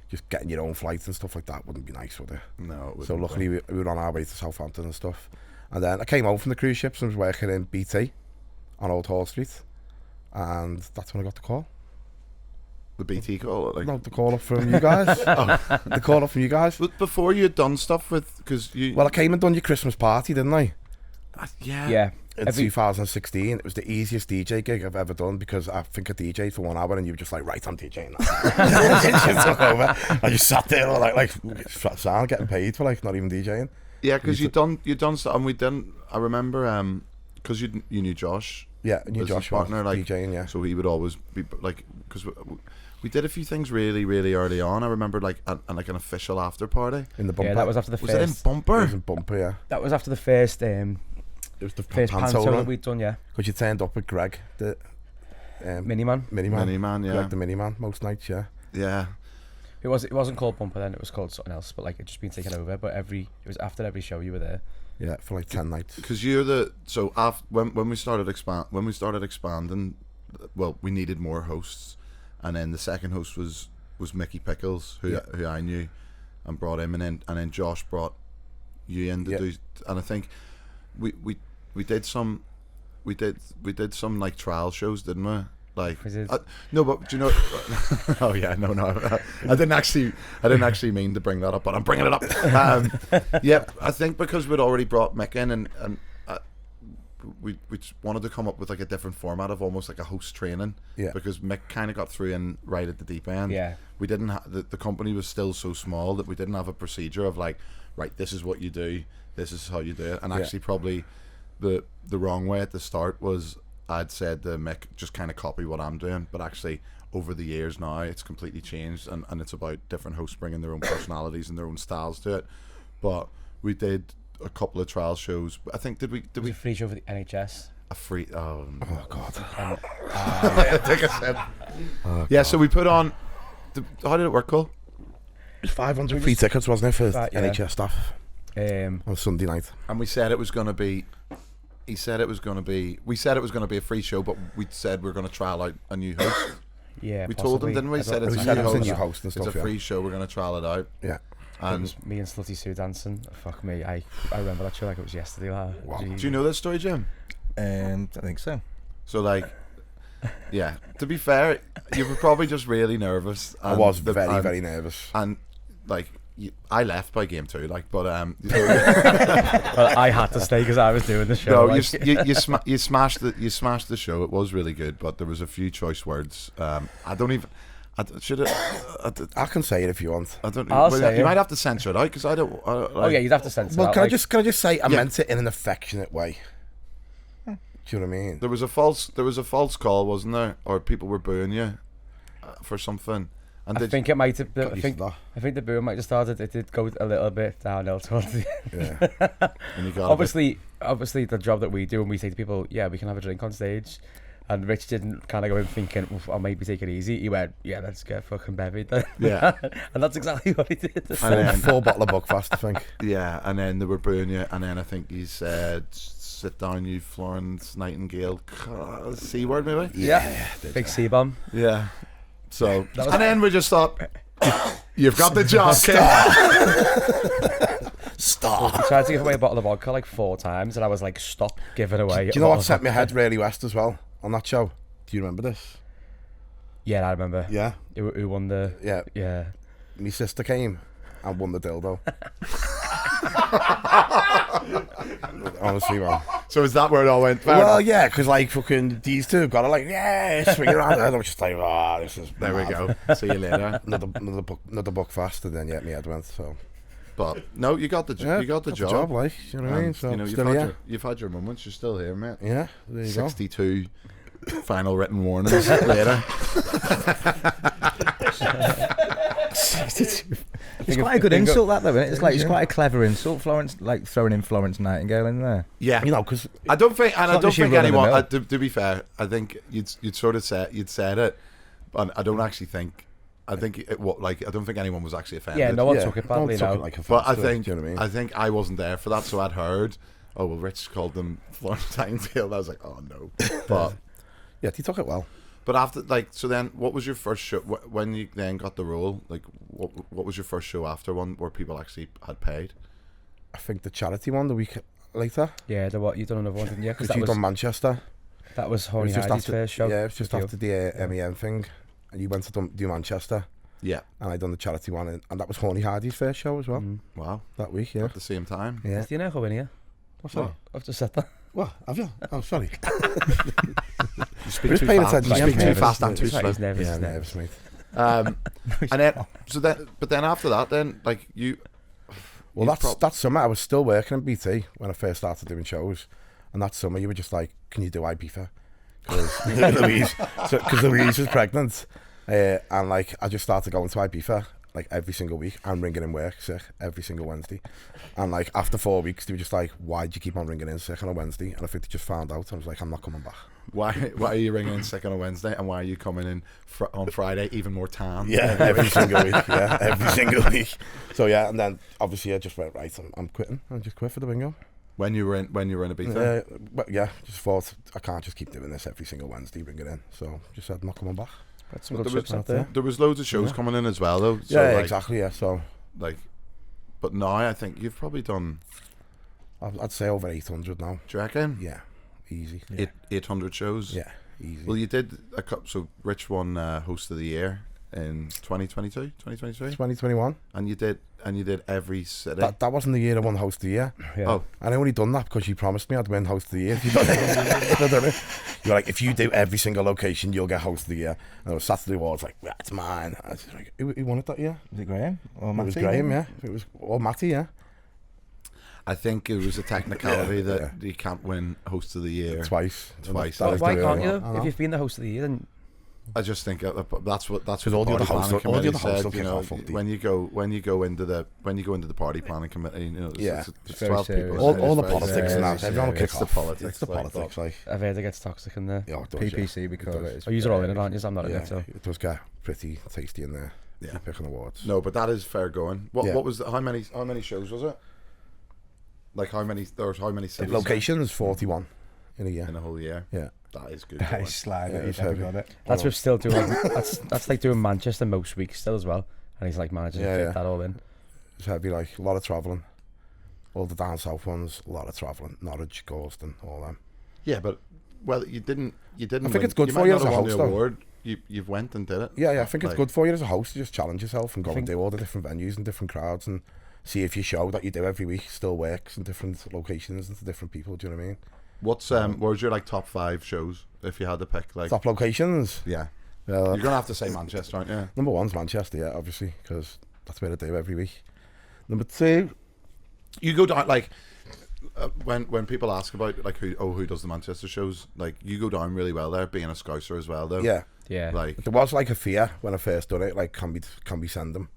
Speaker 4: just getting your own flight and stuff like that wouldn't be nice, would it?
Speaker 2: No. It
Speaker 4: So
Speaker 2: wouldn't
Speaker 4: luckily we were on our way to Southampton and stuff. And then I came home from the cruise ships and was working in BT on Old Hall Street, and that's when I got the call.
Speaker 2: the BT call. Like,
Speaker 4: No, the call up from you guys. The call up from you guys.
Speaker 2: but before you had done stuff with, because you.
Speaker 4: Well, I came and done your Christmas party, didn't I?
Speaker 2: Yeah.
Speaker 5: Yeah.
Speaker 4: In 2016, it was the easiest DJ gig I've ever done, because I think I DJ'd for 1 hour and you were just like, right, I'm DJing now. You took over. I just sat there all like sound getting paid for like not even DJing.
Speaker 2: Yeah, because you done stuff, and we didn't. I remember because you knew Josh.
Speaker 4: Yeah, and you
Speaker 2: Business
Speaker 4: Josh
Speaker 2: partner,
Speaker 4: was
Speaker 2: like,
Speaker 4: DJing, yeah.
Speaker 2: So he would always be like, because we did a few things really, really early on. I remember like like an official after party.
Speaker 4: In the bumper.
Speaker 5: Yeah, that was after the
Speaker 2: Was it in
Speaker 5: first.
Speaker 4: It
Speaker 2: Bumper?
Speaker 4: was in Bumper, yeah.
Speaker 5: That was after the first
Speaker 4: It was the
Speaker 5: first panto that we'd done. Yeah,
Speaker 4: Because you turned up with Greg, the
Speaker 5: Miniman.
Speaker 4: Miniman.
Speaker 2: Miniman, yeah.
Speaker 4: Greg the Miniman, most nights, yeah.
Speaker 2: Yeah.
Speaker 5: It wasn't called Bumper then. It was called something else. But like it just been taken over. But it was after every show you were there.
Speaker 4: Yeah, for like 10 nights.
Speaker 2: Because you're the when we started expanding, well, we needed more hosts, and then the second host was Mickey Pickles, who I knew, and brought him, and then Josh brought you in to do, and I think we did some like trial shows, didn't we? Like
Speaker 5: We did.
Speaker 2: no, but do you know? Oh yeah, no, I didn't actually mean to bring that up, but I'm bringing it up. Yeah, I think because we'd already brought Mick in, and we just wanted to come up with like a different format of almost like a host training.
Speaker 4: Yeah.
Speaker 2: Because Mick kind of got through in right at the deep end.
Speaker 5: Yeah.
Speaker 2: We didn't the company was still so small that we didn't have a procedure of like, right, this is what you do, this is how you do it, and actually probably the wrong way at the start was I'd said to Mick, just kind of copy what I'm doing, but actually over the years now it's completely changed, and it's about different hosts bringing their own personalities and their own styles to it. But we did a couple of trial shows. I think did we
Speaker 5: It was a free show for the NHS.
Speaker 2: a free
Speaker 4: Oh, God.
Speaker 2: take a sip. Yeah, so we put on how did it work, Cole?
Speaker 4: 500 free tickets, wasn't it, for
Speaker 5: That, yeah.
Speaker 4: NHS staff on Sunday night?
Speaker 2: And we said it was going to be we said it was going to be a free show, but we said we're going to trial out a new host.
Speaker 5: Yeah,
Speaker 2: We told them, didn't we?
Speaker 5: I
Speaker 2: Said
Speaker 5: don't-
Speaker 2: it's
Speaker 4: We
Speaker 2: a
Speaker 4: said
Speaker 2: new
Speaker 4: it was a
Speaker 2: host.
Speaker 4: new host and
Speaker 2: It's
Speaker 4: stuff,
Speaker 2: a
Speaker 4: yeah.
Speaker 2: free show. We're going to trial it out.
Speaker 4: Yeah.
Speaker 5: It
Speaker 2: And
Speaker 5: was me and Slutty Sue dancing. Fuck me, I remember that show like it was yesterday.
Speaker 4: Wow.
Speaker 2: do you know this story, Jim?
Speaker 1: I think so.
Speaker 2: So like, yeah. To be fair, you were probably just really nervous.
Speaker 4: I was very nervous.
Speaker 2: And like, I left by game 2. Like, but
Speaker 5: Well, I had to stay because I was doing the show.
Speaker 2: no,
Speaker 5: like.
Speaker 2: you smashed the show. It was really good, but there was a few choice words. Should it?
Speaker 4: I can say it if you want.
Speaker 2: I don't.
Speaker 5: I'll
Speaker 2: well,
Speaker 5: say
Speaker 2: you
Speaker 5: it.
Speaker 2: might have to censor it out because I don't.
Speaker 5: Oh yeah, you'd have to censor
Speaker 4: Well,
Speaker 5: that.
Speaker 4: can I
Speaker 5: like-
Speaker 4: just say I
Speaker 2: Yeah.
Speaker 4: meant it in an affectionate way? Do you know what I mean?
Speaker 2: There was a false call, wasn't there? Or people were booing you for something. And
Speaker 5: I think it might have.
Speaker 4: Got
Speaker 5: I
Speaker 4: used
Speaker 5: think.
Speaker 4: to that.
Speaker 5: I think the boom might have started. It did go a little bit downhill towards the end.
Speaker 4: Yeah.
Speaker 2: and you got
Speaker 5: Obviously, the job that we do, and we say to people, "Yeah, we can have a drink on stage." And Rich didn't kind of go in thinking, I'll maybe take it easy. He went, yeah, let's get fucking bevied then.
Speaker 2: Yeah.
Speaker 5: And that's exactly what he did.
Speaker 4: Full bottle of Buckfast, I think.
Speaker 2: Yeah, and then they were booing you, and then I think he said, "Sit down, you Florence Nightingale." C word, maybe.
Speaker 5: Yeah. Big C-bomb.
Speaker 2: Yeah. So,
Speaker 5: That was-
Speaker 2: and then we just thought, "You've got the job, kid."
Speaker 4: Stop.
Speaker 5: I tried to give away a bottle of vodka like 4 times, and I was like, stop giving away.
Speaker 4: Do you know what set my head really west as well on that show? Do you remember this?
Speaker 5: Yeah, I remember.
Speaker 4: Yeah.
Speaker 5: Who won the...
Speaker 4: Yeah.
Speaker 5: Yeah.
Speaker 4: My sister came and won the dildo. Honestly, man.
Speaker 2: So is that where it all went?
Speaker 4: Well, yeah, because like fucking these two got it like, yeah, swing it around. And I was just like, oh, this is
Speaker 2: There we
Speaker 4: mad.
Speaker 2: go. See you later.
Speaker 4: Another book fast, and then yeah, my head went. So
Speaker 2: But no, you got the
Speaker 4: yeah,
Speaker 2: you got the
Speaker 4: got
Speaker 2: job.
Speaker 4: like, you know what I mean?
Speaker 2: And,
Speaker 4: So
Speaker 2: you know,
Speaker 4: still
Speaker 2: you've had your moments. You're still here, mate.
Speaker 4: yeah, there you go.
Speaker 2: 62 final written warnings later.
Speaker 1: It's quite a good insult, that though, isn't it? It's like it's quite a clever insult. Florence, like throwing in Florence Nightingale in there.
Speaker 2: Yeah,
Speaker 4: You know, because
Speaker 2: I don't think, and I
Speaker 1: not
Speaker 2: don't
Speaker 1: that she
Speaker 2: think
Speaker 1: run in the
Speaker 2: anyone.
Speaker 1: mill.
Speaker 2: To be fair, I think you'd sort of said it, but I don't actually think. I think I don't think anyone was actually offended.
Speaker 5: Yeah, no one
Speaker 4: yeah,
Speaker 5: took it
Speaker 4: no one
Speaker 5: badly
Speaker 4: took
Speaker 5: now.
Speaker 4: it like
Speaker 2: But I
Speaker 4: offense to it,
Speaker 2: think
Speaker 4: do you know what I mean?
Speaker 2: I think I wasn't there for that, so I'd heard. Oh well, Rich called them Florence Nightingale. I was like, oh no. But
Speaker 4: Yeah, he took it well.
Speaker 2: but after so then what was your first show when you then got the role? Like what was your first show after one where people actually had paid?
Speaker 4: I think the charity one the week later.
Speaker 5: Yeah, you done another one, didn't you?
Speaker 4: Because
Speaker 5: Because
Speaker 4: you done Manchester.
Speaker 5: that was
Speaker 4: It
Speaker 5: Horny
Speaker 4: was just
Speaker 5: Heidi's
Speaker 4: after,
Speaker 5: first show.
Speaker 4: yeah, it was just
Speaker 5: with you.
Speaker 4: after the MEN thing, and you went to do Manchester,
Speaker 2: Yeah.
Speaker 4: and I done the charity one, and that was Horny Hardy's first show as well
Speaker 2: Wow.
Speaker 4: that week. Yeah,
Speaker 2: At the same time.
Speaker 4: yeah.
Speaker 5: Do you know how in here?
Speaker 4: What's that?
Speaker 5: I've just said that.
Speaker 4: What have you? Oh, sorry.
Speaker 2: You speak
Speaker 4: Who's
Speaker 2: too
Speaker 4: paying
Speaker 2: fast.
Speaker 4: attention?
Speaker 2: You speak
Speaker 4: Yeah,
Speaker 2: too fast and too
Speaker 5: He's right,
Speaker 2: slow.
Speaker 5: he's nervous.
Speaker 4: Yeah,
Speaker 5: he's nervous.
Speaker 4: nervous, mate.
Speaker 2: And then but then after that, then like you.
Speaker 4: Well,
Speaker 2: you
Speaker 4: that summer I was still working in BT when I first started doing shows, and that summer you were just like, "Can you do Ibiza?" Because Louise was pregnant, and like I just started going to Ibiza like every single week and ringing in work sick every single Wednesday, and like after 4 weeks they were just like, "Why do you keep on ringing in sick on a Wednesday?" And I think they just found out. I was like, "I'm not coming back."
Speaker 2: Why are you ringing in sick on a Wednesday, and why are you coming in on Friday even more tan?
Speaker 4: Yeah, every single week. Yeah, every single week. So yeah, and then obviously I just went right. I'm quitting. I just quit for the bingo.
Speaker 2: When you were in Ibiza.
Speaker 4: But yeah, just thought I can't just keep doing this every single Wednesday, ringing in. So just said, I'm not coming back.
Speaker 5: Got some
Speaker 2: But
Speaker 5: good
Speaker 2: there
Speaker 5: shit
Speaker 2: was,
Speaker 5: out there.
Speaker 2: there was loads of shows coming in as well, though. So
Speaker 4: Yeah,
Speaker 2: like,
Speaker 4: exactly. Yeah, so
Speaker 2: Like, but now I think you've probably done.
Speaker 4: I'd say over 800 now.
Speaker 2: Do you reckon?
Speaker 4: Yeah, easy.
Speaker 2: 800 shows.
Speaker 4: Yeah, easy.
Speaker 2: Well, you did a couple. So Rich won Host of the Year in 2022, 2023,
Speaker 4: 2021.
Speaker 2: and you did every city.
Speaker 4: That wasn't the year I won Host of the Year.
Speaker 5: Yeah.
Speaker 2: Oh,
Speaker 4: And I only done that because you promised me I'd win Host of the Year. If you done it. I done it. You're like, if you do every single location, you'll get Host of the Year. And it was Saturday Awards, like, that's mine. I was just like, who won it that year?
Speaker 1: Was it Graham or
Speaker 4: It was
Speaker 1: Matty?
Speaker 4: Graham, yeah. It was Matty, yeah.
Speaker 2: I think it was a technicality that
Speaker 4: yeah.
Speaker 2: you can't win Host of the Year.
Speaker 4: Twice.
Speaker 2: Twice.
Speaker 4: That was
Speaker 5: Why
Speaker 4: the
Speaker 5: can't
Speaker 4: early
Speaker 5: you?
Speaker 4: one. I
Speaker 5: If
Speaker 4: know.
Speaker 5: you've been the host of the year, then
Speaker 2: I just think that's what
Speaker 4: Because all the
Speaker 2: party
Speaker 4: other hosts-
Speaker 2: planning
Speaker 4: all the
Speaker 2: committee
Speaker 4: other hosts
Speaker 2: said.
Speaker 4: will
Speaker 2: You
Speaker 4: kick
Speaker 2: know,
Speaker 4: off on the-
Speaker 2: when you go into the party planning committee, you know,
Speaker 4: Yeah.
Speaker 2: it's
Speaker 5: Very
Speaker 2: 12
Speaker 5: serious.
Speaker 2: people.
Speaker 4: All the
Speaker 2: It's very
Speaker 4: politics
Speaker 2: serious.
Speaker 4: and that. Everyone will
Speaker 2: It's
Speaker 4: kick
Speaker 2: the
Speaker 4: off.
Speaker 2: politics.
Speaker 4: It's the
Speaker 2: like,
Speaker 4: politics, like.
Speaker 5: I've heard it gets toxic in there.
Speaker 4: Yeah, it does,
Speaker 1: PPC, we call it.
Speaker 5: Oh, you're all in it, aren't you? So I'm not in
Speaker 4: Yeah,
Speaker 5: it, so.
Speaker 4: it does get pretty tasty in there.
Speaker 2: Yeah.
Speaker 4: You're picking awards.
Speaker 2: No, but that is fair going. What
Speaker 4: Yeah.
Speaker 2: was how many shows was it? Like how many cities
Speaker 4: Locations 41 in a year.
Speaker 2: in a whole year?
Speaker 4: Yeah.
Speaker 2: That is good.
Speaker 1: Nice
Speaker 2: going.
Speaker 1: slide.
Speaker 4: Yeah,
Speaker 1: Yeah,
Speaker 4: it's
Speaker 1: you never
Speaker 4: heavy.
Speaker 1: got it.
Speaker 5: That's with still doing. That's like doing Manchester most weeks still as well. And he's like managing to
Speaker 4: Yeah,
Speaker 5: fit
Speaker 4: yeah.
Speaker 5: that all in.
Speaker 4: It's heavy, like a lot of travelling. All the down south ones, a lot of travelling. Norwich, Gorston, all them.
Speaker 2: Yeah, but well, you didn't.
Speaker 4: I think
Speaker 2: win.
Speaker 4: it's good
Speaker 2: you
Speaker 4: for
Speaker 2: might
Speaker 4: you
Speaker 2: not
Speaker 4: as a
Speaker 2: have won
Speaker 4: host,
Speaker 2: the
Speaker 4: though.
Speaker 2: award. You've went and did it.
Speaker 4: Yeah, I think it's
Speaker 2: Like-
Speaker 4: good for you as a host to just challenge yourself and go and
Speaker 5: think-
Speaker 4: do all the different venues and different crowds and see if your show that you do every week still works in different locations and to different people. Do you know what I mean?
Speaker 2: What's what was your like top 5 shows if you had to pick like
Speaker 4: Top locations.
Speaker 2: yeah
Speaker 4: Well,
Speaker 2: You're gonna have to say Manchester, aren't you?
Speaker 4: number one's Manchester, yeah, obviously, because that's where I do every week. Number two,
Speaker 2: You go down like when people ask about like who does the Manchester shows, like you go down really well there, being a Scouser as well, though.
Speaker 4: yeah.
Speaker 5: Yeah.
Speaker 2: Like
Speaker 4: There was like a fear when I first done it, like can we send them?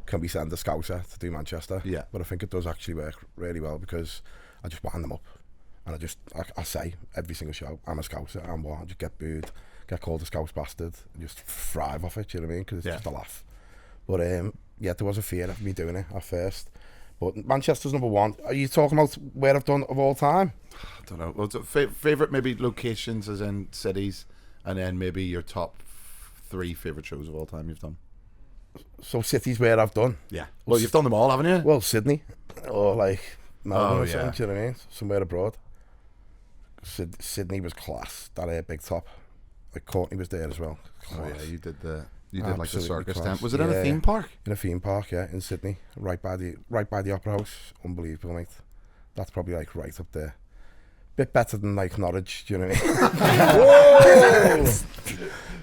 Speaker 4: Can we send a Scouser to do Manchester?
Speaker 2: Yeah.
Speaker 4: But I think it does actually work really well because I just wind them up. And I say every single show, I'm a Scouser, I'm what, I just get booed, get called a Scouse bastard, and just thrive off it, you know what I mean? Because it's
Speaker 2: Yeah.
Speaker 4: just a laugh. But yeah, there was a fear of me doing it at first. But Manchester's number one. Are you talking about where I've done of all time?
Speaker 2: I don't know. What's favorite maybe locations as in cities, and then maybe your top 3 favorite shows of all time you've done.
Speaker 4: So cities where I've done.
Speaker 2: Yeah. Well, you've done them all, haven't you?
Speaker 4: Well, Sydney or like Melbourne
Speaker 2: Oh,
Speaker 4: or something,
Speaker 2: yeah.
Speaker 4: do you know what I mean? Somewhere abroad. Sydney was class. That big top. Like Courtney was there as well.
Speaker 2: Oh
Speaker 4: Class.
Speaker 2: yeah, you did like the
Speaker 4: Absolutely
Speaker 2: circus
Speaker 4: class.
Speaker 2: tent. Was it in a
Speaker 4: Yeah.
Speaker 2: theme park?
Speaker 4: In a theme park, yeah, in Sydney, right by the Opera House. Unbelievable, mate. That's probably like right up there. Bit better than like Norwich, do you know what I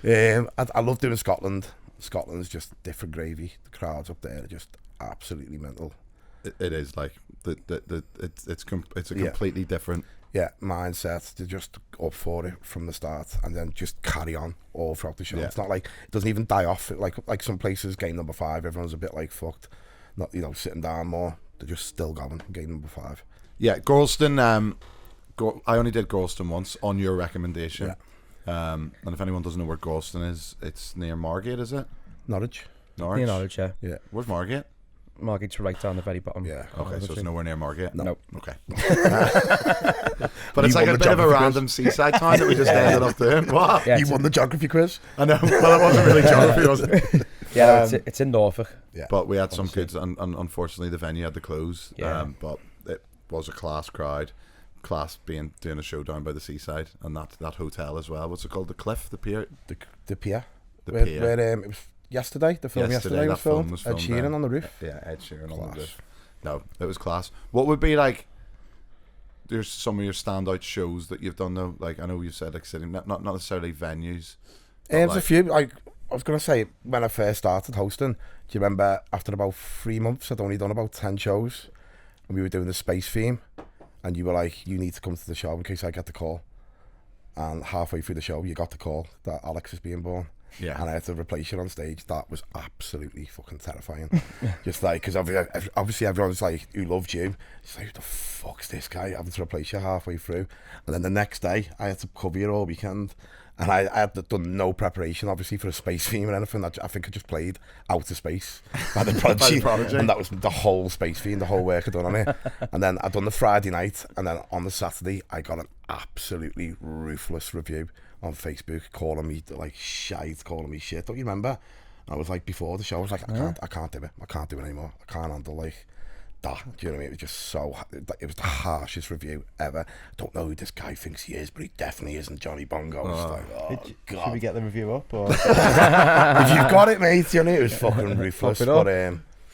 Speaker 4: mean? I love doing Scotland. Scotland's just different gravy. The crowds up there are just absolutely mental.
Speaker 2: It is like it's a
Speaker 4: Yeah.
Speaker 2: completely different.
Speaker 4: Yeah, mindset. They're just up for it from the start, and then just carry on all throughout the show.
Speaker 2: Yeah.
Speaker 4: It's not like it doesn't even die off. Like some places, game number 5, everyone's a bit like fucked, not sitting down more. They're just still going. Game number 5.
Speaker 2: Yeah, Gorleston. I only did Gorleston once on your recommendation.
Speaker 4: Yeah.
Speaker 2: And if anyone doesn't know where Gorleston is, it's near Margate, is it?
Speaker 4: Norwich.
Speaker 2: Norwich.
Speaker 5: Near Norwich, yeah.
Speaker 4: Yeah.
Speaker 2: Where's Margate?
Speaker 5: Margate's right down the very bottom.
Speaker 4: Yeah.
Speaker 2: Okay, so it's nowhere near Margate.
Speaker 4: No.
Speaker 5: Nope.
Speaker 2: Okay. But it's
Speaker 4: You
Speaker 2: like
Speaker 4: won
Speaker 2: a
Speaker 4: the
Speaker 2: bit of a
Speaker 4: geography quiz.
Speaker 2: random seaside town that we just ended up doing. What?
Speaker 5: Yeah,
Speaker 4: You
Speaker 5: it's,
Speaker 4: won the geography quiz.
Speaker 2: I know. Well, it wasn't really geography, was it?
Speaker 5: yeah, it's in Norfolk.
Speaker 4: Yeah.
Speaker 2: But we had some
Speaker 4: Honestly.
Speaker 2: kids, and unfortunately the venue had to close.
Speaker 5: Yeah.
Speaker 2: But it was a class crowd. Class doing a show down by the seaside, and that hotel as well. What's it called? The Cliff, the pier.
Speaker 4: The pier.
Speaker 2: The
Speaker 4: where,
Speaker 2: pier.
Speaker 4: Where it was yesterday. The film yesterday
Speaker 2: that
Speaker 4: was
Speaker 2: film
Speaker 4: filmed.
Speaker 2: was
Speaker 4: Ed
Speaker 2: filmed
Speaker 4: Sheeran
Speaker 2: there.
Speaker 4: on the roof.
Speaker 2: Yeah, Ed Sheeran on
Speaker 4: Class.
Speaker 2: the roof. No, it was class. What would be like? There's some of your standout shows that you've done though. Like I know you said like sitting, not necessarily venues. but
Speaker 4: There's
Speaker 2: like-
Speaker 4: a few. Like I was gonna say, when I first started hosting, do you remember after about 3 months, I'd only done about 10 shows, and we were doing the space theme, and you were like, "You need to come to the show in case I get the call." And halfway through the show, you got the call that Alex was being born.
Speaker 2: Yeah.
Speaker 4: And I had to replace you on stage. That was absolutely fucking terrifying. Just like, because obviously everyone's like, who loved you, it's like, who the fuck's this guy having to replace you halfway through? And then the next day, I had to cover you all weekend. And I had done no preparation, obviously, for a space theme or anything. I think I just played Outer Space by the Prodigy.
Speaker 2: Prodigy.
Speaker 4: And that was the whole space theme, the whole work I'd done on it. And then I'd done the Friday night, and then on the Saturday, I got an absolutely ruthless review on Facebook calling me like shite, calling me shit. Don't you remember? And I was like, before the show, I was like, I can't do it. I can't do it anymore. I can't handle like that. Do you know what I mean? It was just so. It was the harshest review ever. I don't know who this guy thinks he is, but he definitely isn't Johnny Bongo. It's like, oh
Speaker 1: Should
Speaker 4: God.
Speaker 1: we get the review up? Or?
Speaker 4: If you've got it, mate, you know it was fucking ruthless.
Speaker 5: Pop it up.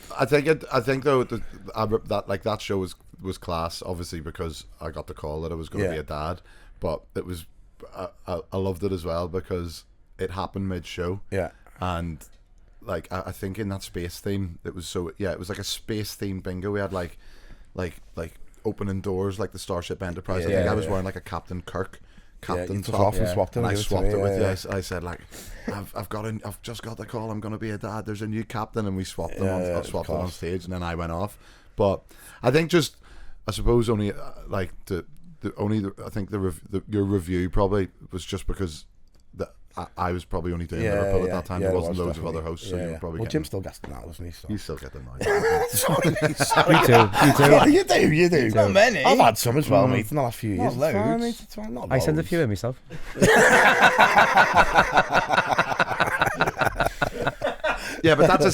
Speaker 4: But
Speaker 2: I think though that show was class. Obviously because I got the call that I was going to
Speaker 4: Yeah.
Speaker 2: be a dad, but it was I loved it as well because it happened mid show.
Speaker 4: yeah,
Speaker 2: And like I think in that space theme it was like a space theme bingo. We had like opening doors like the Starship Enterprise. I
Speaker 4: Yeah,
Speaker 2: think I was
Speaker 4: yeah.
Speaker 2: wearing like a Captain Kirk
Speaker 4: you
Speaker 2: captain
Speaker 4: took
Speaker 2: top.
Speaker 4: off and
Speaker 5: Yeah.
Speaker 4: swapped it.
Speaker 2: And I
Speaker 4: gave to
Speaker 2: swapped
Speaker 4: me,
Speaker 2: it with
Speaker 4: yeah,
Speaker 2: you. I said like, I've just got the call. I'm going to be a dad. There's a new captain, and we swapped them.
Speaker 4: Yeah,
Speaker 2: I
Speaker 4: it was
Speaker 2: swapped them on
Speaker 4: class.
Speaker 2: stage, and then I went off. But I think I suppose only like I think your review probably was just because I was probably only doing Liverpool at that time.
Speaker 4: yeah,
Speaker 2: There
Speaker 4: it
Speaker 2: wasn't
Speaker 4: was
Speaker 2: loads of
Speaker 4: definitely.
Speaker 2: other hosts, so you were probably
Speaker 4: well,
Speaker 2: getting,
Speaker 4: Jim still gets them now, doesn't he? So.
Speaker 2: you still get them now.
Speaker 4: sorry.
Speaker 5: You too.
Speaker 4: You do.
Speaker 1: Not many.
Speaker 4: I've had some as well, mate, in the last few years.
Speaker 1: Not
Speaker 4: It's fine,
Speaker 1: loads.
Speaker 4: mate, it's fine. Not
Speaker 5: I send a
Speaker 4: loads.
Speaker 5: few in myself.
Speaker 2: Yeah, but that's a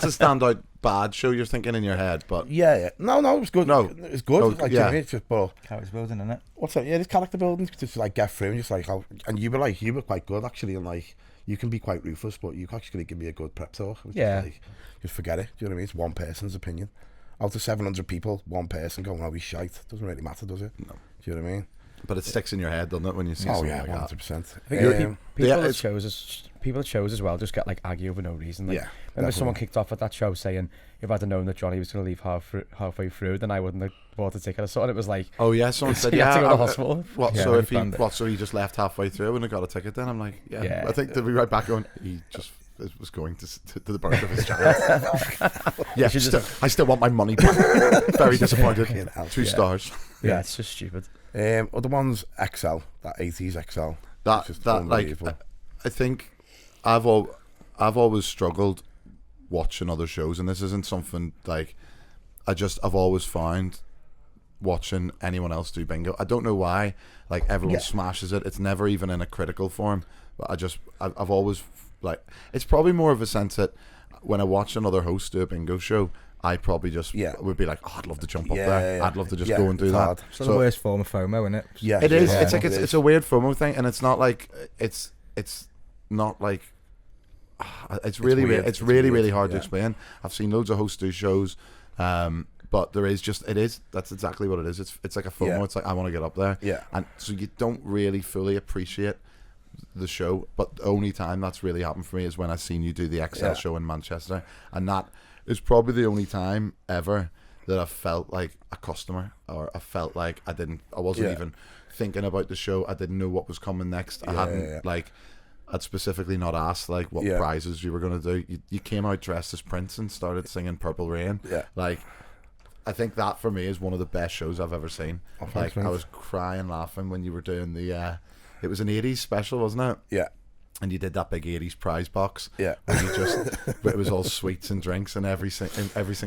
Speaker 2: standout bad show you're thinking in your head. But
Speaker 4: Yeah. No, it was good.
Speaker 2: No.
Speaker 4: It was good.
Speaker 2: Oh,
Speaker 4: like,
Speaker 2: yeah.
Speaker 4: you know, it's just, but
Speaker 1: Character building, innit?
Speaker 4: what's that? Yeah, this character building, just like get through and just like how, and you were quite good actually, and like you can be quite ruthless, but you actually give me a good prep talk. It's
Speaker 5: Yeah.
Speaker 4: Just, like, just forget it. Do you know what I mean? It's one person's opinion. Out of 700 people, one person going, "Oh, he's shite." Doesn't really matter, does it?
Speaker 2: No.
Speaker 4: Do you know what I mean?
Speaker 2: But it sticks in your head, doesn't it, when you see
Speaker 4: Oh
Speaker 2: something
Speaker 4: yeah,
Speaker 2: like that?
Speaker 4: 100%.
Speaker 5: I think people at shows as well just get like aggy over no reason. Like,
Speaker 4: Yeah,
Speaker 5: remember someone
Speaker 4: definitely.
Speaker 5: kicked off at that show saying, if I'd have known that Johnny was going to leave halfway through, then I wouldn't have bought a ticket or something. It was like,
Speaker 2: Oh yeah, someone said,
Speaker 5: he had to go to
Speaker 2: yeah.
Speaker 5: hospital.
Speaker 2: What?
Speaker 1: Yeah,
Speaker 2: So
Speaker 1: when
Speaker 2: if
Speaker 1: he
Speaker 2: he
Speaker 1: planned it.
Speaker 2: what? So he just left halfway through and I got a ticket. Then I'm like, yeah.
Speaker 5: Yeah.
Speaker 2: I think they'll be right back going. He just was going to the birth of his child. Yeah,
Speaker 5: should just-
Speaker 2: I still want my money back. Very disappointed.
Speaker 4: Fucking hell.
Speaker 2: 2
Speaker 5: Yeah.
Speaker 2: stars.
Speaker 5: Yeah, it's just stupid.
Speaker 4: Other ones, XL, that 80s XL.
Speaker 2: That
Speaker 4: It's just
Speaker 2: that like
Speaker 4: unbelievable.
Speaker 2: I think I've always struggled watching other shows, and this isn't something like I've always found watching anyone else do bingo. I don't know why. Like everyone smashes it. It's never even in a critical form. But I've always like it's probably more of a sense that when I watch another host do a bingo show, I probably just would be like, oh, I'd love to jump up there. I'd love to just go and do
Speaker 4: it's
Speaker 2: that.
Speaker 4: hard.
Speaker 1: It's the worst form of FOMO, isn't it?
Speaker 4: Yeah,
Speaker 2: It is.
Speaker 1: Yeah.
Speaker 2: It's like it's a weird FOMO thing, and it's not like it's not like it's really
Speaker 4: weird.
Speaker 2: It's
Speaker 4: It's
Speaker 2: really
Speaker 4: weird,
Speaker 2: hard to
Speaker 4: yeah.
Speaker 2: explain. I've seen loads of hosts do shows, but that's exactly what it is. It's like a FOMO.
Speaker 4: Yeah.
Speaker 2: It's like I want to get up there,
Speaker 4: Yeah.
Speaker 2: and so you don't really fully appreciate the show. But the only time that's really happened for me is when I seen you do the XL show in Manchester, and that is probably the only time ever that I felt like a customer, or I felt like I wasn't even thinking about the show. I didn't know what was coming next. I hadn't like I'd specifically not asked like what prizes you were going to do. You came out dressed as Prince and started singing Purple Rain. Like I think that for me is one of the best shows I've ever seen.
Speaker 4: Oh,
Speaker 2: Like
Speaker 4: thanks,
Speaker 2: I was crying laughing when you were doing the it was an 80s special, wasn't it?
Speaker 4: Yeah.
Speaker 2: And you did that big 80s prize box.
Speaker 4: Yeah.
Speaker 2: And you just, it was all sweets and drinks and every single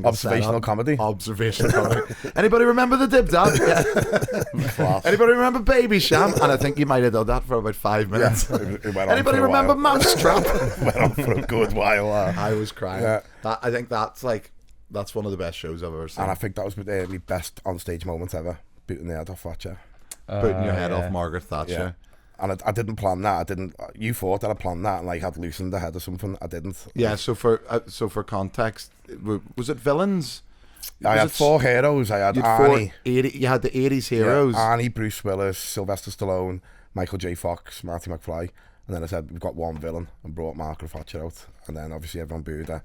Speaker 4: Observational
Speaker 2: setup.
Speaker 4: comedy.
Speaker 2: Observational comedy. Anybody remember the Dib Dab? Yeah. Anybody remember Baby Sham? And I think you might have done that for about 5 minutes.
Speaker 4: It went on
Speaker 2: Anybody
Speaker 4: for a
Speaker 2: remember
Speaker 4: while.
Speaker 2: Mousetrap?
Speaker 4: Went on for a good while.
Speaker 2: I was crying.
Speaker 4: Yeah.
Speaker 2: I think that's one of the best shows I've ever seen.
Speaker 4: And I think that was my best on stage moment ever, booting the head off Thatcher.
Speaker 2: Putting your head off Margaret Thatcher.
Speaker 4: Yeah. And I didn't plan that. You thought that I planned that and like had loosened the head or something. I didn't.
Speaker 2: Yeah. So for context, was it villains?
Speaker 4: I had 4 heroes. I had
Speaker 2: You
Speaker 4: Arnie.
Speaker 2: You had the 80s heroes.
Speaker 4: Yeah, Arnie, Bruce Willis, Sylvester Stallone, Michael J. Fox, Marty McFly. And then I said, we've got one villain, and brought Margaret Thatcher out. And then obviously everyone booed her.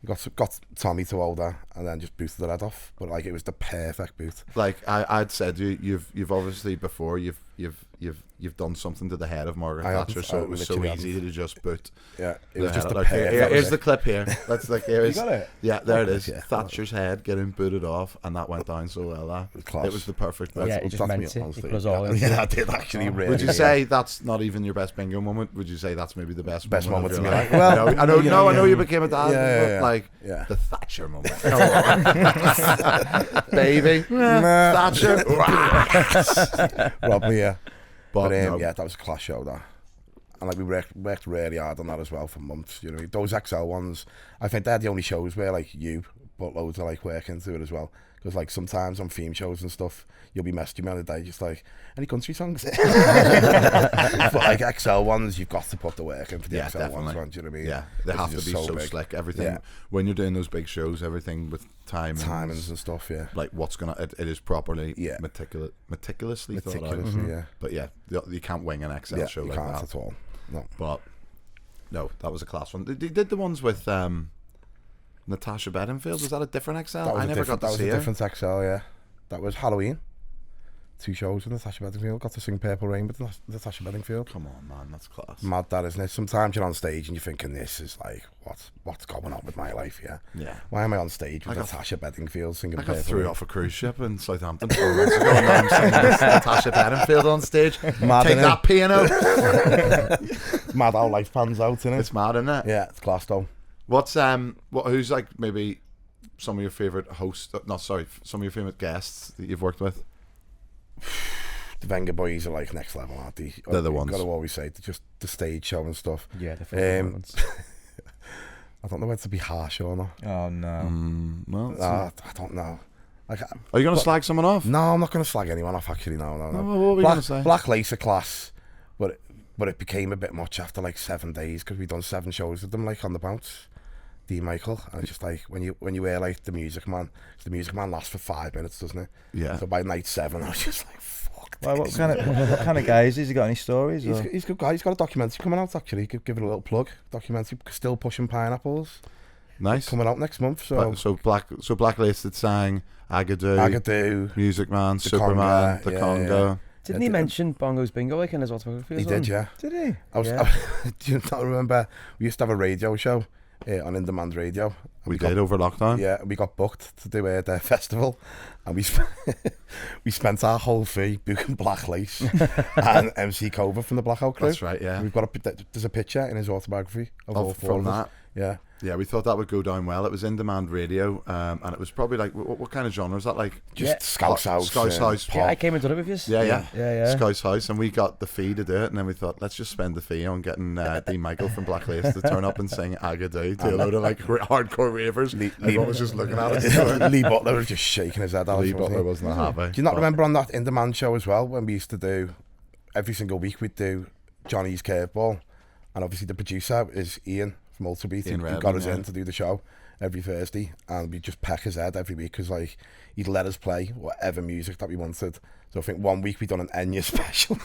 Speaker 4: Got Tommy to hold her, and then just booted her head off. But like it was the perfect boot.
Speaker 2: Like I'd said, you've obviously before you've done something to the head of Margaret Thatcher, so it was so easy to just boot.
Speaker 4: Yeah, it
Speaker 2: the
Speaker 4: was just
Speaker 2: head.
Speaker 4: the
Speaker 2: Like,
Speaker 4: perfect.
Speaker 2: here's the clip here. Let's like here is.
Speaker 1: got it?
Speaker 2: Yeah, there it is.
Speaker 4: Yeah.
Speaker 2: Thatcher's head getting booted off, and that went down so well.
Speaker 4: Class.
Speaker 2: It was the perfect. boot.
Speaker 5: Yeah, it just meant it. It was all in.
Speaker 4: Yeah, I did actually really.
Speaker 2: Would you say that's not even your best bingo moment? Would you say that's maybe the best
Speaker 4: moment
Speaker 2: of
Speaker 4: in
Speaker 2: your
Speaker 4: my
Speaker 2: life?
Speaker 4: life? Well,
Speaker 2: I know.
Speaker 4: you
Speaker 2: No,
Speaker 4: know,
Speaker 2: I know you became a dad.
Speaker 4: Yeah,
Speaker 2: but
Speaker 4: yeah,
Speaker 2: like
Speaker 4: yeah.
Speaker 2: the Thatcher moment.
Speaker 4: baby?
Speaker 2: Thatcher.
Speaker 4: Rob me, yeah.
Speaker 2: But no.
Speaker 4: Yeah, that was a class show, that. And like we worked really hard on that as well for months. You know, those XL ones, I think they're the only shows where like you put loads of like work into it as well. Because like sometimes on theme shows and stuff, you'll be messaging me on the day just like, any country songs? But like XL ones, you've got to put the work in for the XL ones. Do you know what I mean?
Speaker 2: Yeah, they have to
Speaker 4: This
Speaker 2: be
Speaker 4: is
Speaker 2: so
Speaker 4: big.
Speaker 2: slick. Everything
Speaker 4: Yeah.
Speaker 2: when you're doing those big shows, everything with
Speaker 4: Timings and stuff. Yeah.
Speaker 2: like what's gonna it is properly meticulously thought out.
Speaker 4: Meticulously, yeah.
Speaker 2: But yeah, you can't wing an XL
Speaker 4: Yeah,
Speaker 2: show
Speaker 4: you
Speaker 2: like
Speaker 4: can't
Speaker 2: that.
Speaker 4: at all. No.
Speaker 2: But no, that was a class one. They did the ones with Natasha Bedingfield. Was that a different XL?
Speaker 4: That was
Speaker 2: I
Speaker 4: a
Speaker 2: never
Speaker 4: different,
Speaker 2: got to see
Speaker 4: that
Speaker 2: her.
Speaker 4: was a different XL, yeah. That was Halloween. 2 shows with Natasha Bedingfield. Got to sing Purple Rain with Natasha Bedingfield.
Speaker 2: Come on, man, that's class.
Speaker 4: Mad that, isn't it? Sometimes you're on stage and you're thinking, this is like, what's going on with my life, yeah?
Speaker 2: Yeah.
Speaker 4: Why am I on stage with Natasha Bedingfield singing
Speaker 2: I got
Speaker 4: Purple
Speaker 2: threw
Speaker 4: Rain?
Speaker 2: off a cruise ship in Southampton 4 months ago, and now I'm singing Natasha Bedingfield on stage.
Speaker 4: Mad,
Speaker 2: Take
Speaker 4: innit?
Speaker 2: that piano.
Speaker 4: Mad how life pans out, innit?
Speaker 2: It's mad, isn't it?
Speaker 4: Yeah, it's class though.
Speaker 2: What's who's like maybe some of your favorite hosts? Some of your favorite guests that you've worked with.
Speaker 4: The Venga boys are like next level, aren't they?
Speaker 2: They're the
Speaker 4: You've
Speaker 2: ones.
Speaker 4: got to always say, they're just the stage show and stuff.
Speaker 5: Yeah, definitely.
Speaker 4: Um, I don't know whether to be harsh or not.
Speaker 1: Oh no.
Speaker 2: Well,
Speaker 4: I don't know. Like,
Speaker 2: are you going to slag someone off?
Speaker 4: no, I'm not going to slag anyone off, actually. No.
Speaker 2: What were we
Speaker 4: Black,
Speaker 2: going to say?
Speaker 4: Black Lace are class, but it became a bit much after like 7 days because we'd done 7 shows with them, like on the bounce. D. Michael, and it's just like when you hear like the Music Man, 'cause the Music Man lasts for 5 minutes, doesn't it?
Speaker 2: Yeah.
Speaker 4: So by night 7, I was just like, fuck
Speaker 1: What kind of guy is he? Has he got any stories?
Speaker 4: He's
Speaker 1: Or?
Speaker 4: he's a good guy. He's got a documentary coming out actually. Give it a little plug. Documentary, Still Pushing Pineapples,
Speaker 2: Nice.
Speaker 4: coming out next month. So
Speaker 2: So Blacklisted sang Agadoo, Music Man,
Speaker 4: The
Speaker 2: Superman,
Speaker 4: Conga,
Speaker 2: The
Speaker 4: yeah,
Speaker 2: Conga.
Speaker 5: Didn't he mention Bongo's Bingo like in his autobiography?
Speaker 4: he did, yeah.
Speaker 1: Did he?
Speaker 5: Yeah.
Speaker 4: Do you not remember? We used to have a radio show on In Demand Radio.
Speaker 2: We did over lockdown.
Speaker 4: Yeah, we got booked to do their festival, and we spent our whole fee booking Black Lace and MC Cova from the Blackout Crew.
Speaker 2: That's right, yeah.
Speaker 4: We've got there's a picture in his autobiography of all four
Speaker 2: From
Speaker 4: of us.
Speaker 2: that.
Speaker 4: Yeah.
Speaker 2: Yeah, we thought that would go down well. It was in demand radio, and it was probably like what kind of genre is that? Like
Speaker 4: Just
Speaker 5: Yeah.
Speaker 4: Scouse House.
Speaker 2: Scouse House.
Speaker 4: Pop.
Speaker 5: Yeah, I came and done it with you.
Speaker 2: Yeah.
Speaker 5: Yeah.
Speaker 2: Scouse House, and we got the fee to do it, and then we thought, let's just spend the fee on getting Dean Michael from Blacklist to turn up and sing Agadoo to a load of like hardcore ravers. Everyone was just looking at it.
Speaker 4: Lee Butler was just shaking his head.
Speaker 2: Lee
Speaker 4: wasn't
Speaker 2: Butler
Speaker 4: he?
Speaker 2: wasn't happy.
Speaker 4: Do you not remember on that In Demand show as well, when we used to do, every single week we'd do Johnny's Curveball, and obviously the producer is Ian from Ultrabeat,
Speaker 2: Ian
Speaker 4: who
Speaker 2: Redman,
Speaker 4: got us
Speaker 2: yeah.
Speaker 4: in to do the show every Thursday, and we'd just peck his head every week, because like he'd let us play whatever music that we wanted. So I think one week we done an Enya special.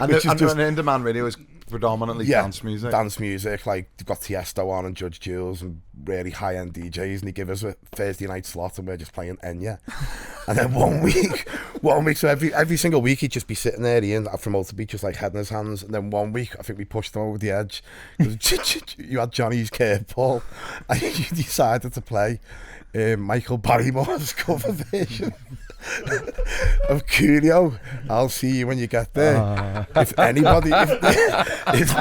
Speaker 2: And in-demand radio is predominantly dance music.
Speaker 4: Dance music, like you've got Tiesto on and Judge Jules and really high-end DJs, and he give us a Thursday night slot and we're just playing Enya. And then one week, so every single week he'd just be sitting there, Ian from Ultrabeat, just like head in his hands. And then one week I think we pushed him over the edge, because you had Johnny's Curveball and you decided to play Michael Barrymore's cover version of Coolio, I'll See You When You Get There. If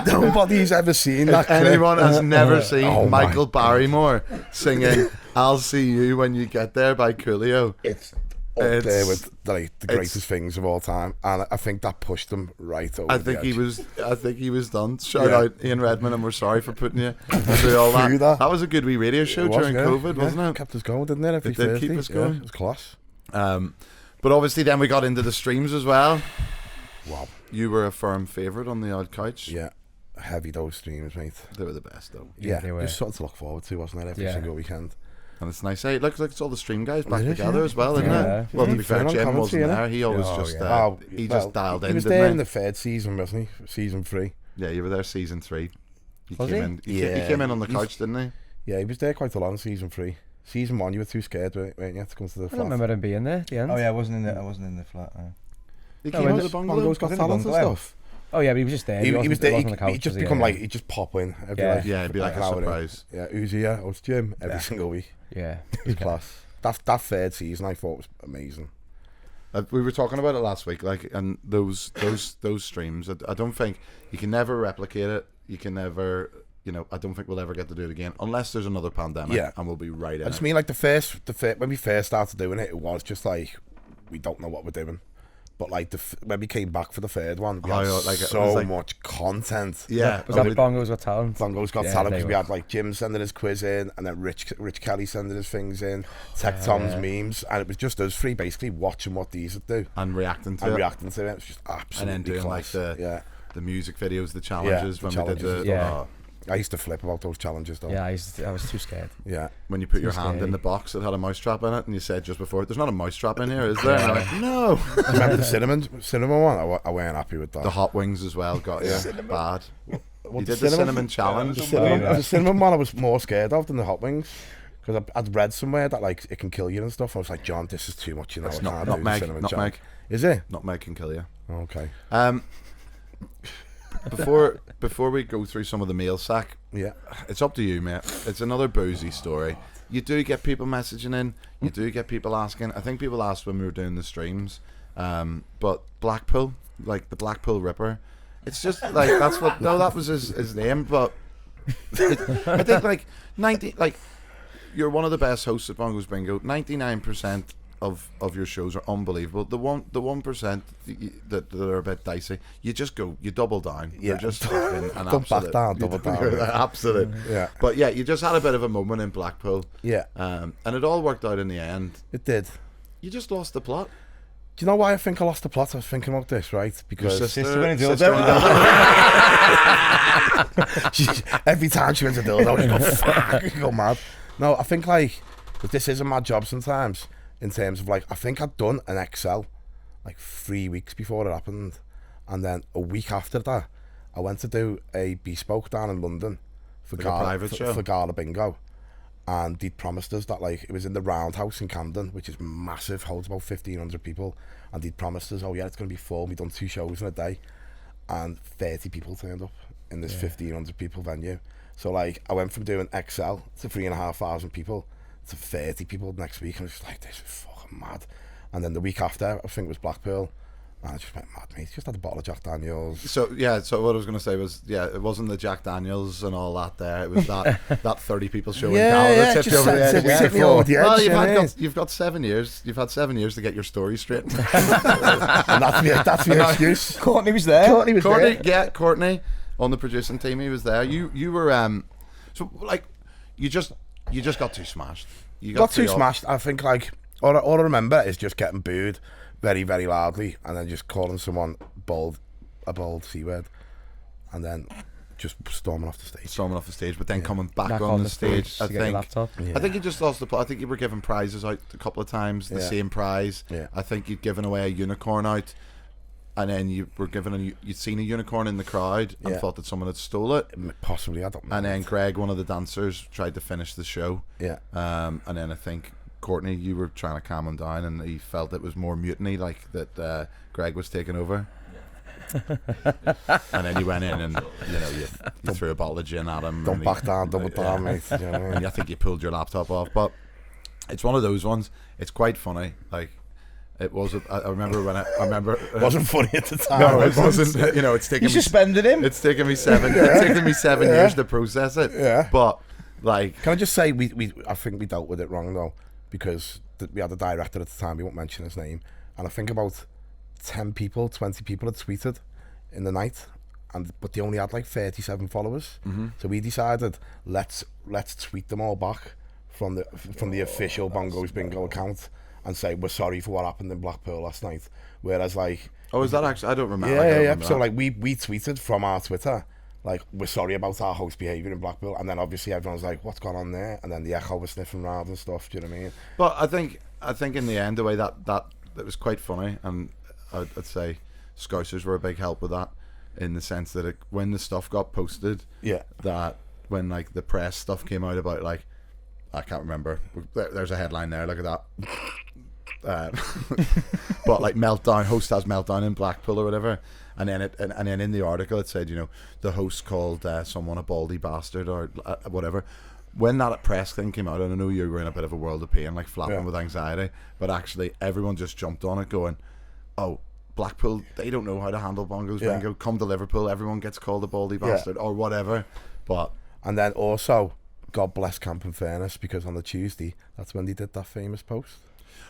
Speaker 4: nobody's ever seen that clip,
Speaker 2: Anyone has never seen
Speaker 4: Oh my
Speaker 2: Michael Barrymore singing "I'll See You When You Get There" by Coolio.
Speaker 4: it's up there with like the greatest things of all time, and I think that pushed him right over.
Speaker 2: I think
Speaker 4: the edge.
Speaker 2: he was done. Shout
Speaker 4: Yeah.
Speaker 2: out Ian Redman, and we're sorry for putting you through all
Speaker 4: Through
Speaker 2: that.
Speaker 4: that.
Speaker 2: That was a good wee radio show
Speaker 4: It was,
Speaker 2: during
Speaker 4: yeah.
Speaker 2: COVID,
Speaker 4: Yeah,
Speaker 2: wasn't it?
Speaker 4: Kept us going, didn't it? Every
Speaker 2: It did keep
Speaker 4: Thursday.
Speaker 2: us going.
Speaker 4: Yeah, it was class.
Speaker 2: But obviously, then we got into the streams as well.
Speaker 4: Wow.
Speaker 2: You were a firm favourite on the odd couch.
Speaker 4: Yeah, heavy those streams, mate.
Speaker 2: They were the best, though.
Speaker 5: Yeah,
Speaker 4: Yeah,
Speaker 5: they were.
Speaker 4: just something to look forward to, wasn't it? Every
Speaker 5: Yeah.
Speaker 4: single weekend.
Speaker 2: And it's nice. Hey, look, it's all the stream guys back
Speaker 4: It is,
Speaker 2: together
Speaker 4: yeah.
Speaker 2: as well, isn't
Speaker 5: Yeah.
Speaker 2: it? Well, to be fair,
Speaker 4: Fair on
Speaker 2: Jim
Speaker 4: commentary,
Speaker 2: wasn't
Speaker 4: innit?
Speaker 2: there. He always
Speaker 5: Oh,
Speaker 2: just
Speaker 5: yeah.
Speaker 2: he just dialed
Speaker 4: he
Speaker 2: in,
Speaker 4: was
Speaker 2: didn't
Speaker 4: there
Speaker 2: he?
Speaker 4: in the third season, wasn't he? Season 3.
Speaker 2: Yeah, you were there season 3. He
Speaker 5: Was
Speaker 2: came
Speaker 5: he?
Speaker 2: in. He
Speaker 4: Yeah.
Speaker 2: came in on the
Speaker 4: He's-
Speaker 2: couch, didn't he?
Speaker 4: Yeah, he was there quite a lot in season 3. Season 1, you were too scared, weren't you, to come to the
Speaker 5: I
Speaker 4: flat?
Speaker 5: don't remember him being there at the end.
Speaker 1: Oh yeah, I wasn't in the flat. No.
Speaker 2: He
Speaker 5: No,
Speaker 2: came
Speaker 5: when
Speaker 2: out
Speaker 5: the
Speaker 2: the bungalow.
Speaker 4: Bungalows Got
Speaker 1: Was it the
Speaker 4: Talent and
Speaker 1: Bungalow?
Speaker 4: stuff.
Speaker 5: Oh yeah, but he was just there.
Speaker 4: He was there.
Speaker 5: wasn't on the couch,
Speaker 4: He just
Speaker 5: was he?
Speaker 4: become
Speaker 5: Yeah,
Speaker 4: like, he just pop in every
Speaker 5: Yeah.
Speaker 4: like,
Speaker 2: Yeah, it'd be like
Speaker 4: an
Speaker 2: a
Speaker 4: hour in.
Speaker 2: surprise.
Speaker 4: Yeah, who's here? Oh, it's Jim. Every
Speaker 1: Yeah.
Speaker 4: single week.
Speaker 5: yeah.
Speaker 4: It was class. That third season I thought was amazing.
Speaker 2: We were talking about it last week, like, and those streams. I don't think you can never replicate it. You can never, I don't think we'll ever get to do it again unless there's another pandemic.
Speaker 4: Yeah.
Speaker 2: And we'll be right in
Speaker 4: I just
Speaker 2: it.
Speaker 4: mean like the first when we first started doing it, it was just like we don't know what we're doing. But like when we came back for the third one, we had
Speaker 2: Oh, like, it
Speaker 4: so
Speaker 2: was like-
Speaker 4: much content.
Speaker 2: Yeah,
Speaker 5: Was
Speaker 2: and
Speaker 5: that Bongo's Got Talent?
Speaker 4: Bongo's Got
Speaker 5: Yeah,
Speaker 4: Talent,
Speaker 5: they
Speaker 4: because we
Speaker 5: were.
Speaker 4: had like Jim sending his quiz in, and then Rich Kelly sending his things in, Tech Tom's memes, and it was just us three basically watching what these would do
Speaker 2: and reacting to
Speaker 4: and
Speaker 2: it,
Speaker 4: reacting to it. It was just
Speaker 2: and
Speaker 4: absolutely
Speaker 2: then doing
Speaker 4: class.
Speaker 2: like the music videos, the challenges
Speaker 4: the
Speaker 2: when we
Speaker 4: challenges.
Speaker 2: did the
Speaker 5: Yeah.
Speaker 4: I used to flip about those challenges though.
Speaker 5: Yeah, I was too scared.
Speaker 4: Yeah.
Speaker 2: when you put your
Speaker 5: Too
Speaker 2: hand in
Speaker 5: scary.
Speaker 2: the box that had a mousetrap in it, and you said just before, "There's not a mousetrap in here, is there?" And I'm like, "No."
Speaker 4: Remember the cinnamon one? I weren't happy with that.
Speaker 2: The hot wings as well got bad.
Speaker 4: What,
Speaker 2: You did the cinnamon challenge.
Speaker 4: The cinnamon one I was more scared of than the hot wings, because I'd read somewhere that like it can kill you and stuff. I was like, John, this is too much. I
Speaker 2: It's
Speaker 4: can't
Speaker 2: not
Speaker 4: do the
Speaker 2: nutmeg.
Speaker 4: cinnamon
Speaker 2: Nutmeg.
Speaker 4: challenge. Is it?
Speaker 2: Nutmeg can kill you.
Speaker 4: Okay.
Speaker 2: Before we go through some of the mail sack,
Speaker 4: Yeah.
Speaker 2: it's up to you, mate. It's another boozy story. You do get people messaging in. You do get people asking. I think people asked when we were doing the streams. But Blackpool, like the Blackpool Ripper, it's just like that's what. No, that was his name. But I think like 90. Like you're one of the best hosts at Bongo's Bingo. 99% of your shows are unbelievable. The 1% that are a bit dicey, you just go, you double down.
Speaker 4: Yeah.
Speaker 2: You're just fucking an
Speaker 4: Don't back
Speaker 2: absolute.
Speaker 4: down, double down.
Speaker 2: You're absolute.
Speaker 4: Yeah.
Speaker 2: But yeah, you just had a bit of a moment in Blackpool,
Speaker 4: Yeah.
Speaker 2: and it all worked out in the end.
Speaker 4: It did.
Speaker 2: You just lost the plot.
Speaker 4: Do you know why I think I lost the plot? I was thinking about this, right?
Speaker 2: Your
Speaker 4: Because
Speaker 1: Sister winning
Speaker 2: sister
Speaker 1: dildo.
Speaker 4: every time she went to dildo, I just go, fuck, you go mad. No, I think like, 'cause this is a mad job sometimes, in terms of like, I think I'd done an Excel like 3 weeks before it happened, and then a week after that, I went to do a bespoke down in London for
Speaker 2: Like a private show?
Speaker 4: for Gala Bingo, and they'd promised us that, like, it was in the Roundhouse in Camden, which is massive, holds about 1,500 people, and they'd promised us, oh yeah, it's going to be full. We'd done 2 shows in a day, and 30 people turned up in this 1,500 people venue. So like, I went from doing XL to 3,500 people to 30 people next week, and I was just like, this is fucking mad. And then the week after, I think it was Blackpool, and I just went mad, mate. Just had a bottle of Jack Daniels.
Speaker 2: So what I was going to say was, it wasn't the Jack Daniels and all that there. It was that 30 people show in Gala that tipped you over the edge.
Speaker 4: Set me over the edge.
Speaker 2: Well, you've got 7 years. You've had 7 years to get your story straight.
Speaker 4: And that's the excuse.
Speaker 1: Courtney was there.
Speaker 2: Courtney on the producing team. He was there. You were so like you just got too smashed. You
Speaker 4: got too smashed. I think like all I remember is just getting booed very, very loudly, and then just calling someone a bold C word, and then just storming off the stage. But then coming back on the stage, I think you just lost the plot. I think you were giving prizes out a couple of times, the same prize. Yeah.
Speaker 2: I think you'd given away a unicorn out, and then you were given you'd seen a unicorn in the crowd and thought that someone had stole it.
Speaker 4: Possibly, I don't know.
Speaker 2: And then Greg, one of the dancers, tried to finish the show.
Speaker 4: Yeah.
Speaker 2: And then I think Courtney, you were trying to calm him down, and he felt it was more mutiny, like that Greg was taking over. And then you went in and you threw a bottle of gin at him.
Speaker 4: Don't back down, double down, mate. You know what I mean?
Speaker 2: And I think you pulled your laptop off. But it's one of those ones. It's quite funny. Like it was. I remember when I remember.
Speaker 4: It wasn't funny at the time.
Speaker 2: No, it wasn't. You know, it's taken.
Speaker 1: You suspended him.
Speaker 2: It's taken me 7. It's taken me 7 years to process it.
Speaker 4: Yeah.
Speaker 2: But like,
Speaker 4: can I just say I think we dealt with it wrong though, because we had a director at the time. We won't mention his name, and I think about 10 people, 20 people had tweeted in the night, but they only had like 37 followers. So we decided let's tweet them all back from the official Bongos Bingo account and say we're sorry for what happened in Blackpool last night. Whereas like,
Speaker 2: oh, is that actually? I don't remember.
Speaker 4: Yeah. So like we tweeted from our Twitter like, we're sorry about our host behaviour in Blackpool, and then obviously everyone's like, what's going on there? And then the Echo was sniffing around and stuff. Do you know what I mean?
Speaker 2: But I think in the end, the way that it was quite funny, and I'd say Scousers were a big help with that, in the sense that when the stuff got posted, that when like the press stuff came out about, like, I can't remember, there's a headline there, look at that. But like meltdown, host has meltdown in Blackpool or whatever, and then in the article it said, the host called someone a baldy bastard or whatever. When that press thing came out, and I know you were in a bit of a world of pain, like flapping with anxiety, but actually everyone just jumped on it going, oh, Blackpool, they don't know how to handle Bongos Bingo. Come to Liverpool, everyone gets called a baldy bastard or whatever. But
Speaker 4: and then also, God bless Camp and Furness, because on the Tuesday, that's when they did that famous post.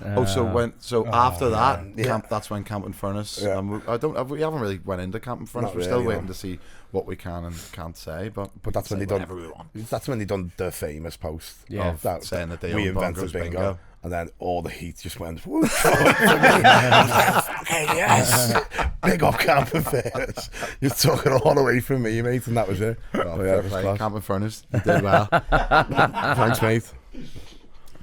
Speaker 2: After that, that's when Camp and Furness. We haven't really went into Camp and Furness. We're still waiting to see what we can and can't say. But
Speaker 4: that's when they done. That's when they done the famous post.
Speaker 2: Yeah, saying that they
Speaker 4: we
Speaker 2: own
Speaker 4: invented
Speaker 2: Bongos Bingo.
Speaker 4: And then all the heat just went. Woo, yes, big up Camp and Furness. You took it all away from me, mate, and that was it.
Speaker 2: Camp and Furness, you did well.
Speaker 4: Thanks, mate.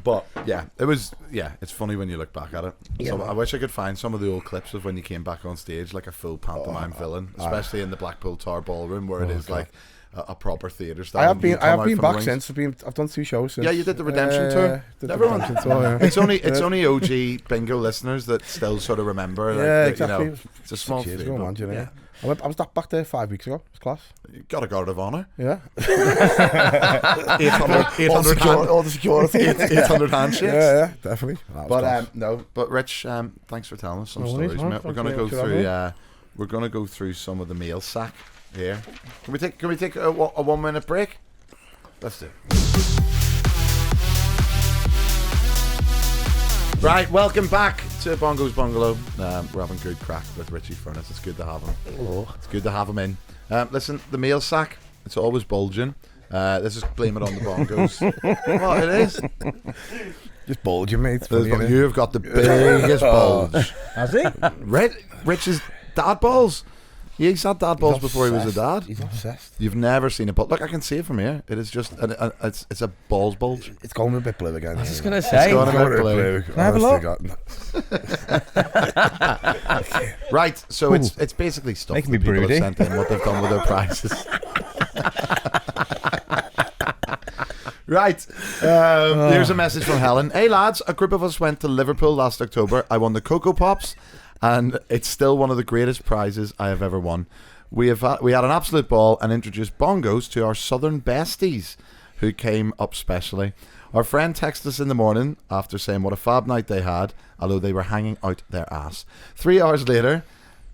Speaker 2: But it's funny when you look back at it. So I wish I could find some of the old clips of when you came back on stage like a full pantomime villain, especially in the Blackpool Tower Ballroom, where it is like a proper theatre style.
Speaker 4: I have been back since. I've done 2 shows since.
Speaker 2: Yeah, you did the Redemption tour.
Speaker 4: Everyone.
Speaker 2: It's only OG bingo listeners that still sort of remember.
Speaker 4: Exactly.
Speaker 2: It's a small thing.
Speaker 4: I was back there 5 weeks ago. It's class.
Speaker 2: You got a guard of honour.
Speaker 4: Yeah.
Speaker 2: 800
Speaker 4: all the security.
Speaker 2: 800 handshakes.
Speaker 4: Yeah, definitely.
Speaker 2: But Rich, thanks for telling us some stories, mate. We're gonna go through. We're gonna go through some of the mail sack here. Can we take a 1 minute break? Let's do it. Right, welcome back to Bongo's Bungalow. We're having good crack with Richie Furness. It's good to have him.
Speaker 4: Hello.
Speaker 2: It's good to have him in. Listen, the mail sack, it's always bulging. This is blame it on the Bongos. Well, it is.
Speaker 4: Just bulging, mate.
Speaker 2: You've got the biggest bulge.
Speaker 1: Has he?
Speaker 2: Rich's dad balls. He's had dad balls
Speaker 4: He's
Speaker 2: before he was a
Speaker 4: obsessed.
Speaker 2: dad.
Speaker 4: He's obsessed.
Speaker 2: You've never seen it, but look, I can see it from here. It is just, it's a balls bulge.
Speaker 4: It's going a bit blue again.
Speaker 5: I was just gonna say.
Speaker 2: going a bit blue.
Speaker 1: Can I have a look?
Speaker 2: Right, so it's basically stuff
Speaker 1: Making
Speaker 2: that
Speaker 1: me
Speaker 2: people
Speaker 1: broody.
Speaker 2: have sent in, what they've done with their prizes. Right, here's a message from Helen. Hey lads, a group of us went to Liverpool last October. I won the Cocoa Pops, and it's still one of the greatest prizes I have ever won. We had an absolute ball and introduced Bongos to our southern besties who came up specially. Our friend texted us in the morning after saying what a fab night they had, although they were hanging out their ass. 3 hours later,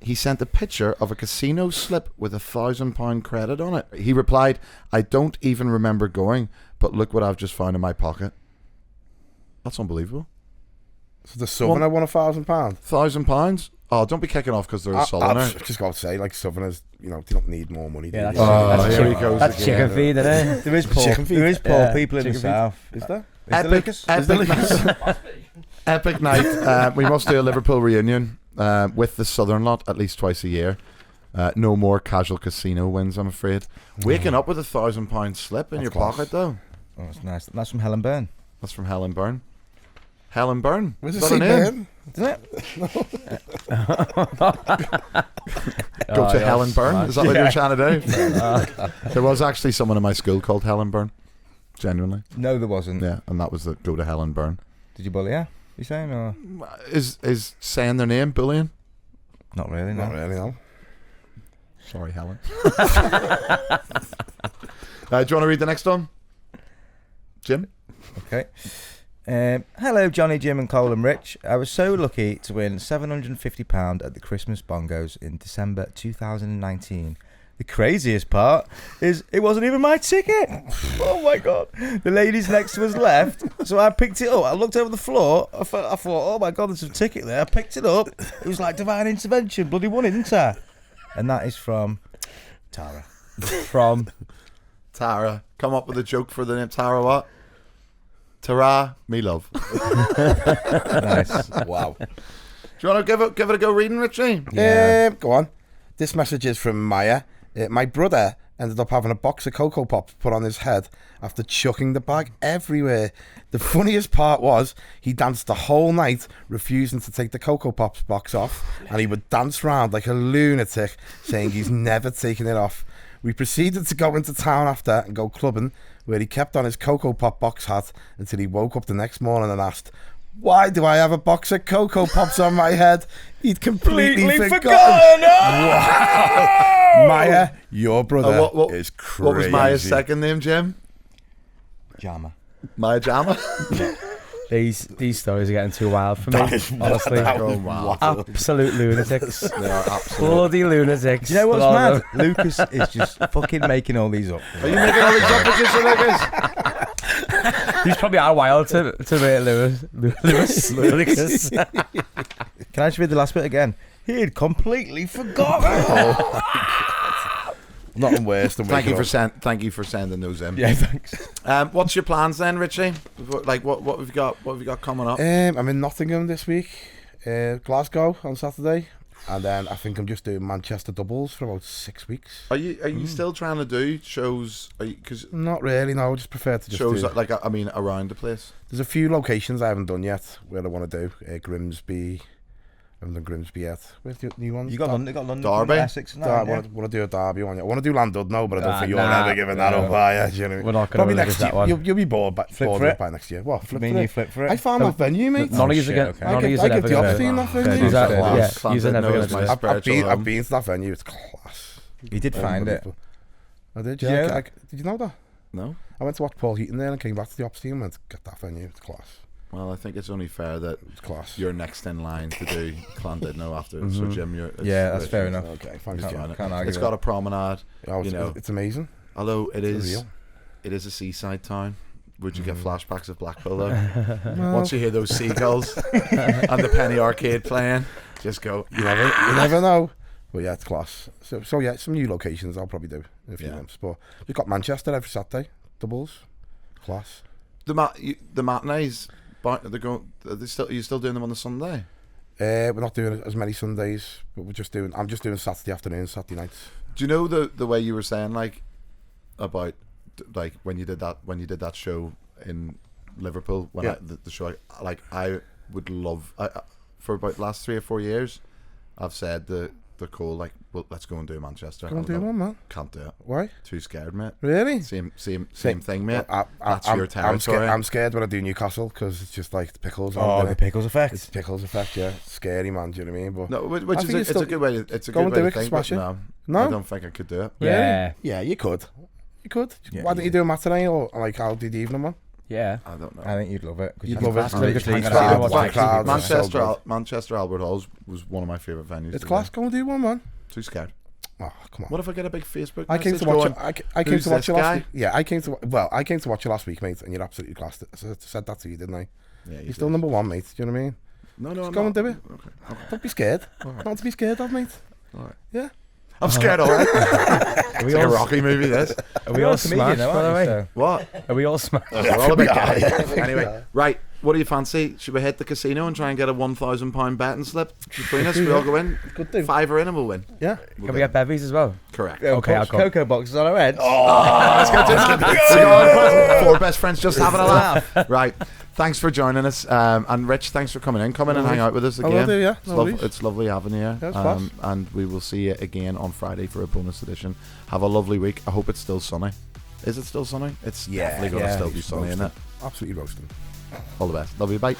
Speaker 2: he sent a picture of a casino slip with £1,000 credit on it. He replied, I don't even remember going, but look what I've just found in my pocket. That's unbelievable.
Speaker 4: So the Southerner won £1,000.
Speaker 2: £1,000? Oh, don't be kicking off because they're a Southerner.
Speaker 4: I've just got to say, like, Southerners, you know, they don't need more money.
Speaker 5: Yeah,
Speaker 4: do
Speaker 5: that's,
Speaker 4: they?
Speaker 2: here he goes
Speaker 5: that's
Speaker 2: again.
Speaker 5: chicken feed, isn't it?
Speaker 1: There is poor,
Speaker 4: Chicken feed.
Speaker 1: there is poor
Speaker 5: Yeah,
Speaker 1: people in the
Speaker 5: chicken feed.
Speaker 1: south.
Speaker 4: Is there?
Speaker 1: Is there, Lucas?
Speaker 2: Epic night. We must do a Liverpool reunion with the Southern lot at least twice a year. No more casual casino wins, I'm afraid. Waking up with £1,000 slip in your
Speaker 4: class.
Speaker 2: pocket, though.
Speaker 1: Oh, that's nice. That's from Helen Byrne,
Speaker 2: That's from Helen Byrne. Helen Byrne?
Speaker 4: Where's
Speaker 2: Is
Speaker 4: the
Speaker 2: that her
Speaker 4: sea
Speaker 2: name?
Speaker 1: isn't it?
Speaker 2: Go to
Speaker 5: yeah,
Speaker 2: Helen Byrne? Is that what
Speaker 5: Yeah.
Speaker 2: you're trying to do? There was actually someone in my school called Helen Byrne. Genuinely.
Speaker 1: No, there wasn't.
Speaker 2: Yeah, and that was the go to Helen Byrne.
Speaker 1: Did you bully her? You saying or
Speaker 2: Is saying their name bullying?
Speaker 1: not really? No.
Speaker 4: Not really, no.
Speaker 2: Sorry, Helen. Do you want to read the next one? Jim?
Speaker 1: Okay. Hello, Johnny, Jim, and Cole and Rich. I was so lucky to win £750 at the Christmas Bongos in December 2019. The craziest part is it wasn't even my ticket. Oh my god! The ladies next to us left, so I picked it up. I looked over the floor. I thought, oh my god, there's a ticket there. I picked it up. It was like divine intervention. Bloody won it, didn't I? And that is from Tara.
Speaker 5: From
Speaker 2: Tara. Come up with a joke for the name. Tara what? Tara, me love.
Speaker 1: Nice.
Speaker 4: Wow.
Speaker 2: Do you want to give it a go reading, Richie?
Speaker 1: Yeah.
Speaker 4: Go on. This message is from Maya. My brother ended up having a box of Cocoa Pops put on his head after chucking the bag everywhere. The funniest part was he danced the whole night refusing to take the Cocoa Pops box off, and he would dance around like a lunatic saying he's never taken it off. We proceeded to go into town after and go clubbing, where he kept on his Cocoa Pop box hat until he woke up the next morning and asked, why do I have a box of Cocoa Pops on my head? He'd completely forgotten. Wow. Maya, your brother is crazy.
Speaker 2: What was Maya's second name, Jim?
Speaker 1: Jama.
Speaker 2: Maya Jama?
Speaker 5: these stories are getting too wild for me. Honestly,
Speaker 2: wow.
Speaker 5: absolute lunatics.
Speaker 2: They are absolute.
Speaker 5: Bloody lunatics.
Speaker 1: Do you know what's
Speaker 5: All
Speaker 1: mad?
Speaker 5: of them.
Speaker 1: Lucas is just fucking making all these up.
Speaker 2: Are you making all these up, Patricia Lucas?
Speaker 5: These probably are wild to rate Lewis. Lucas.
Speaker 1: Can I just read the last bit again? He had completely forgotten.
Speaker 4: Nothing worse than
Speaker 2: Thank
Speaker 4: waking
Speaker 2: you for sending those in.
Speaker 1: Yeah, thanks.
Speaker 2: What's your plans then, Richie? Like what have you got? What have you got coming up?
Speaker 4: I'm in Nottingham this week, Glasgow on Saturday, and then I think I'm just doing Manchester doubles for about 6 weeks.
Speaker 2: Are you still trying to do shows? Because
Speaker 4: Not really, no. I just prefer to just
Speaker 2: shows
Speaker 4: do.
Speaker 2: like I mean around the place.
Speaker 4: There's a few locations I haven't done yet where I want to do. Grimsby. I haven't done Grimsby yet. Where's the new ones?
Speaker 1: You got London,
Speaker 2: Derby?
Speaker 1: Essex, and
Speaker 4: I
Speaker 1: that, yeah.
Speaker 4: want to do a Derby one. I want to do Landudno, but I don't think you're
Speaker 5: nah,
Speaker 4: ever giving that
Speaker 5: no.
Speaker 4: up, are you? Do you know what I mean?
Speaker 5: We're not going
Speaker 4: Probably
Speaker 5: to
Speaker 4: next
Speaker 5: that
Speaker 4: year.
Speaker 5: one.
Speaker 4: You'll be bored by next year. What? Flip
Speaker 1: Me
Speaker 4: for
Speaker 1: and you
Speaker 4: it?
Speaker 1: flip for it.
Speaker 4: I found that venue, mate.
Speaker 5: None of you
Speaker 1: shit,
Speaker 5: are
Speaker 1: okay.
Speaker 5: none of you
Speaker 4: I
Speaker 5: are
Speaker 4: get
Speaker 5: never
Speaker 4: the
Speaker 5: going
Speaker 4: opportunity in that venue.
Speaker 5: Use that,
Speaker 2: Class.
Speaker 5: yeah,
Speaker 2: Class.
Speaker 5: use it never
Speaker 2: Knows
Speaker 5: gonna
Speaker 2: my
Speaker 5: do it.
Speaker 2: spiritual
Speaker 4: I've
Speaker 2: home.
Speaker 4: been to that venue. It's class.
Speaker 1: You did find it.
Speaker 4: I did,
Speaker 1: Did you
Speaker 4: yeah.
Speaker 1: know that?
Speaker 4: Did you know that?
Speaker 2: No.
Speaker 4: I went to watch Paul Heaton there and came back to the ops team and went, get that venue. It's class.
Speaker 2: Well, I think it's only fair that
Speaker 4: It's class.
Speaker 2: you're next in line to do Llandudno after. So Jim,
Speaker 1: Yeah, that's fair enough.
Speaker 4: Okay, thanks,
Speaker 2: It's
Speaker 4: Jim.
Speaker 2: fine.
Speaker 1: Can't argue
Speaker 2: It's
Speaker 1: with
Speaker 2: got
Speaker 1: that.
Speaker 2: a promenade.
Speaker 4: Oh,
Speaker 2: you know.
Speaker 4: it's amazing.
Speaker 2: Although it
Speaker 4: It's
Speaker 2: is,
Speaker 4: real.
Speaker 2: it is a seaside town. Would you get flashbacks of Blackpool though?
Speaker 4: Well,
Speaker 2: Once you hear those seagulls and the penny arcade playing, just go.
Speaker 4: you never know. But yeah, it's class. So yeah, some new locations I'll probably do in a few
Speaker 2: Yeah.
Speaker 4: months. But we've got Manchester every Saturday, doubles, class.
Speaker 2: The matinees. Are you still doing them on the Sunday?
Speaker 4: We're not doing as many Sundays, but I'm just doing Saturday afternoons, Saturday nights.
Speaker 2: Do you know the way you were saying like about like when you did that show in Liverpool when
Speaker 4: Yeah.
Speaker 2: the show I would love for about the last 3 or 4 years I've said the call like, well, let's go and do Manchester.
Speaker 4: Go and do one, man.
Speaker 2: Can't do it.
Speaker 4: Why?
Speaker 2: Too scared, mate.
Speaker 4: Really?
Speaker 2: Same thing, mate.
Speaker 4: Well,
Speaker 2: That's your territory.
Speaker 4: I'm scared when I do Newcastle because it's just like the pickles.
Speaker 1: Oh, the pickles effect.
Speaker 4: It's pickles effect, yeah. Scary, man. Do you know what I mean? But
Speaker 2: No, which
Speaker 4: I
Speaker 2: is
Speaker 4: think
Speaker 2: it's a good way. It's a
Speaker 4: go
Speaker 2: good
Speaker 4: and
Speaker 2: way
Speaker 4: do
Speaker 2: to
Speaker 4: it,
Speaker 2: think. But
Speaker 4: smash it.
Speaker 2: no,
Speaker 4: No?
Speaker 2: I don't think I could do it.
Speaker 5: Yeah.
Speaker 4: yeah, you could. You could.
Speaker 1: Yeah,
Speaker 4: Why don't you do a matinee or like how did the evening one?
Speaker 5: Yeah.
Speaker 2: I don't know.
Speaker 1: I think you'd love it. 'Cause
Speaker 4: You'd
Speaker 1: you
Speaker 4: love
Speaker 1: can
Speaker 4: it.
Speaker 1: really
Speaker 5: It's
Speaker 1: hang
Speaker 5: class.
Speaker 1: around and
Speaker 5: It's
Speaker 1: watch
Speaker 4: class.
Speaker 1: TV.
Speaker 4: Manchester-
Speaker 2: Manchester Albert Halls was one of my favourite venues.
Speaker 4: It's
Speaker 2: to
Speaker 4: class.
Speaker 2: go.
Speaker 4: Go and do one, man.
Speaker 2: Too scared.
Speaker 4: Oh, come on.
Speaker 2: What if I get a big Facebook
Speaker 4: I came
Speaker 2: message
Speaker 4: to watch
Speaker 2: going,
Speaker 4: it. I came
Speaker 2: "Who's
Speaker 4: to watch
Speaker 2: this
Speaker 4: you last
Speaker 2: guy?"
Speaker 4: week. Yeah, I came to watch you last week, mate, and you're absolutely classed. I said that to you, didn't I?
Speaker 2: Yeah,
Speaker 4: You're still number one, mate. Do you know what I mean?
Speaker 2: No,
Speaker 4: Just
Speaker 2: I'm
Speaker 4: go
Speaker 2: not.
Speaker 4: and do it.
Speaker 2: Okay.
Speaker 4: Don't be scared.
Speaker 2: Alright.
Speaker 4: Not to be scared of, mate.
Speaker 2: Alright.
Speaker 4: Yeah.
Speaker 2: I'm scared already.
Speaker 5: Are
Speaker 2: It's like a Rocky movie, this.
Speaker 5: Are we all
Speaker 1: comedian
Speaker 5: smashed,
Speaker 1: though,
Speaker 5: by the
Speaker 1: aren't
Speaker 5: way?
Speaker 1: you, so-
Speaker 2: What?
Speaker 5: Are we all smashed?
Speaker 2: We're all a bit gay.
Speaker 4: I think we
Speaker 2: Anyway,
Speaker 4: are.
Speaker 2: right. What do you fancy? Should we hit the casino and try and get a £1,000 betting slip between us? We all go in.
Speaker 4: Good thing.
Speaker 2: Fiver in and we'll win.
Speaker 4: Yeah.
Speaker 5: Can we get bevies as well?
Speaker 2: Correct.
Speaker 5: Okay, I'll come.
Speaker 1: Cocoa boxes on our heads.
Speaker 2: Let's go to four best friends just having a laugh. Right. Thanks for joining us. And Rich, thanks for coming in. Come in and hang out with us
Speaker 4: I
Speaker 2: again.
Speaker 4: will do, yeah.
Speaker 2: It's,
Speaker 4: No worries.
Speaker 2: it's lovely having you here.
Speaker 4: Yeah, it's class.
Speaker 2: And we will see you again on Friday for a bonus edition. Have a lovely week. I hope it's still sunny. Is it still sunny? It's
Speaker 1: Yeah,
Speaker 2: definitely going to
Speaker 1: yeah.
Speaker 2: still be sunny, isn't it?
Speaker 4: Absolutely roasting.
Speaker 2: All the best. Love you. Bye.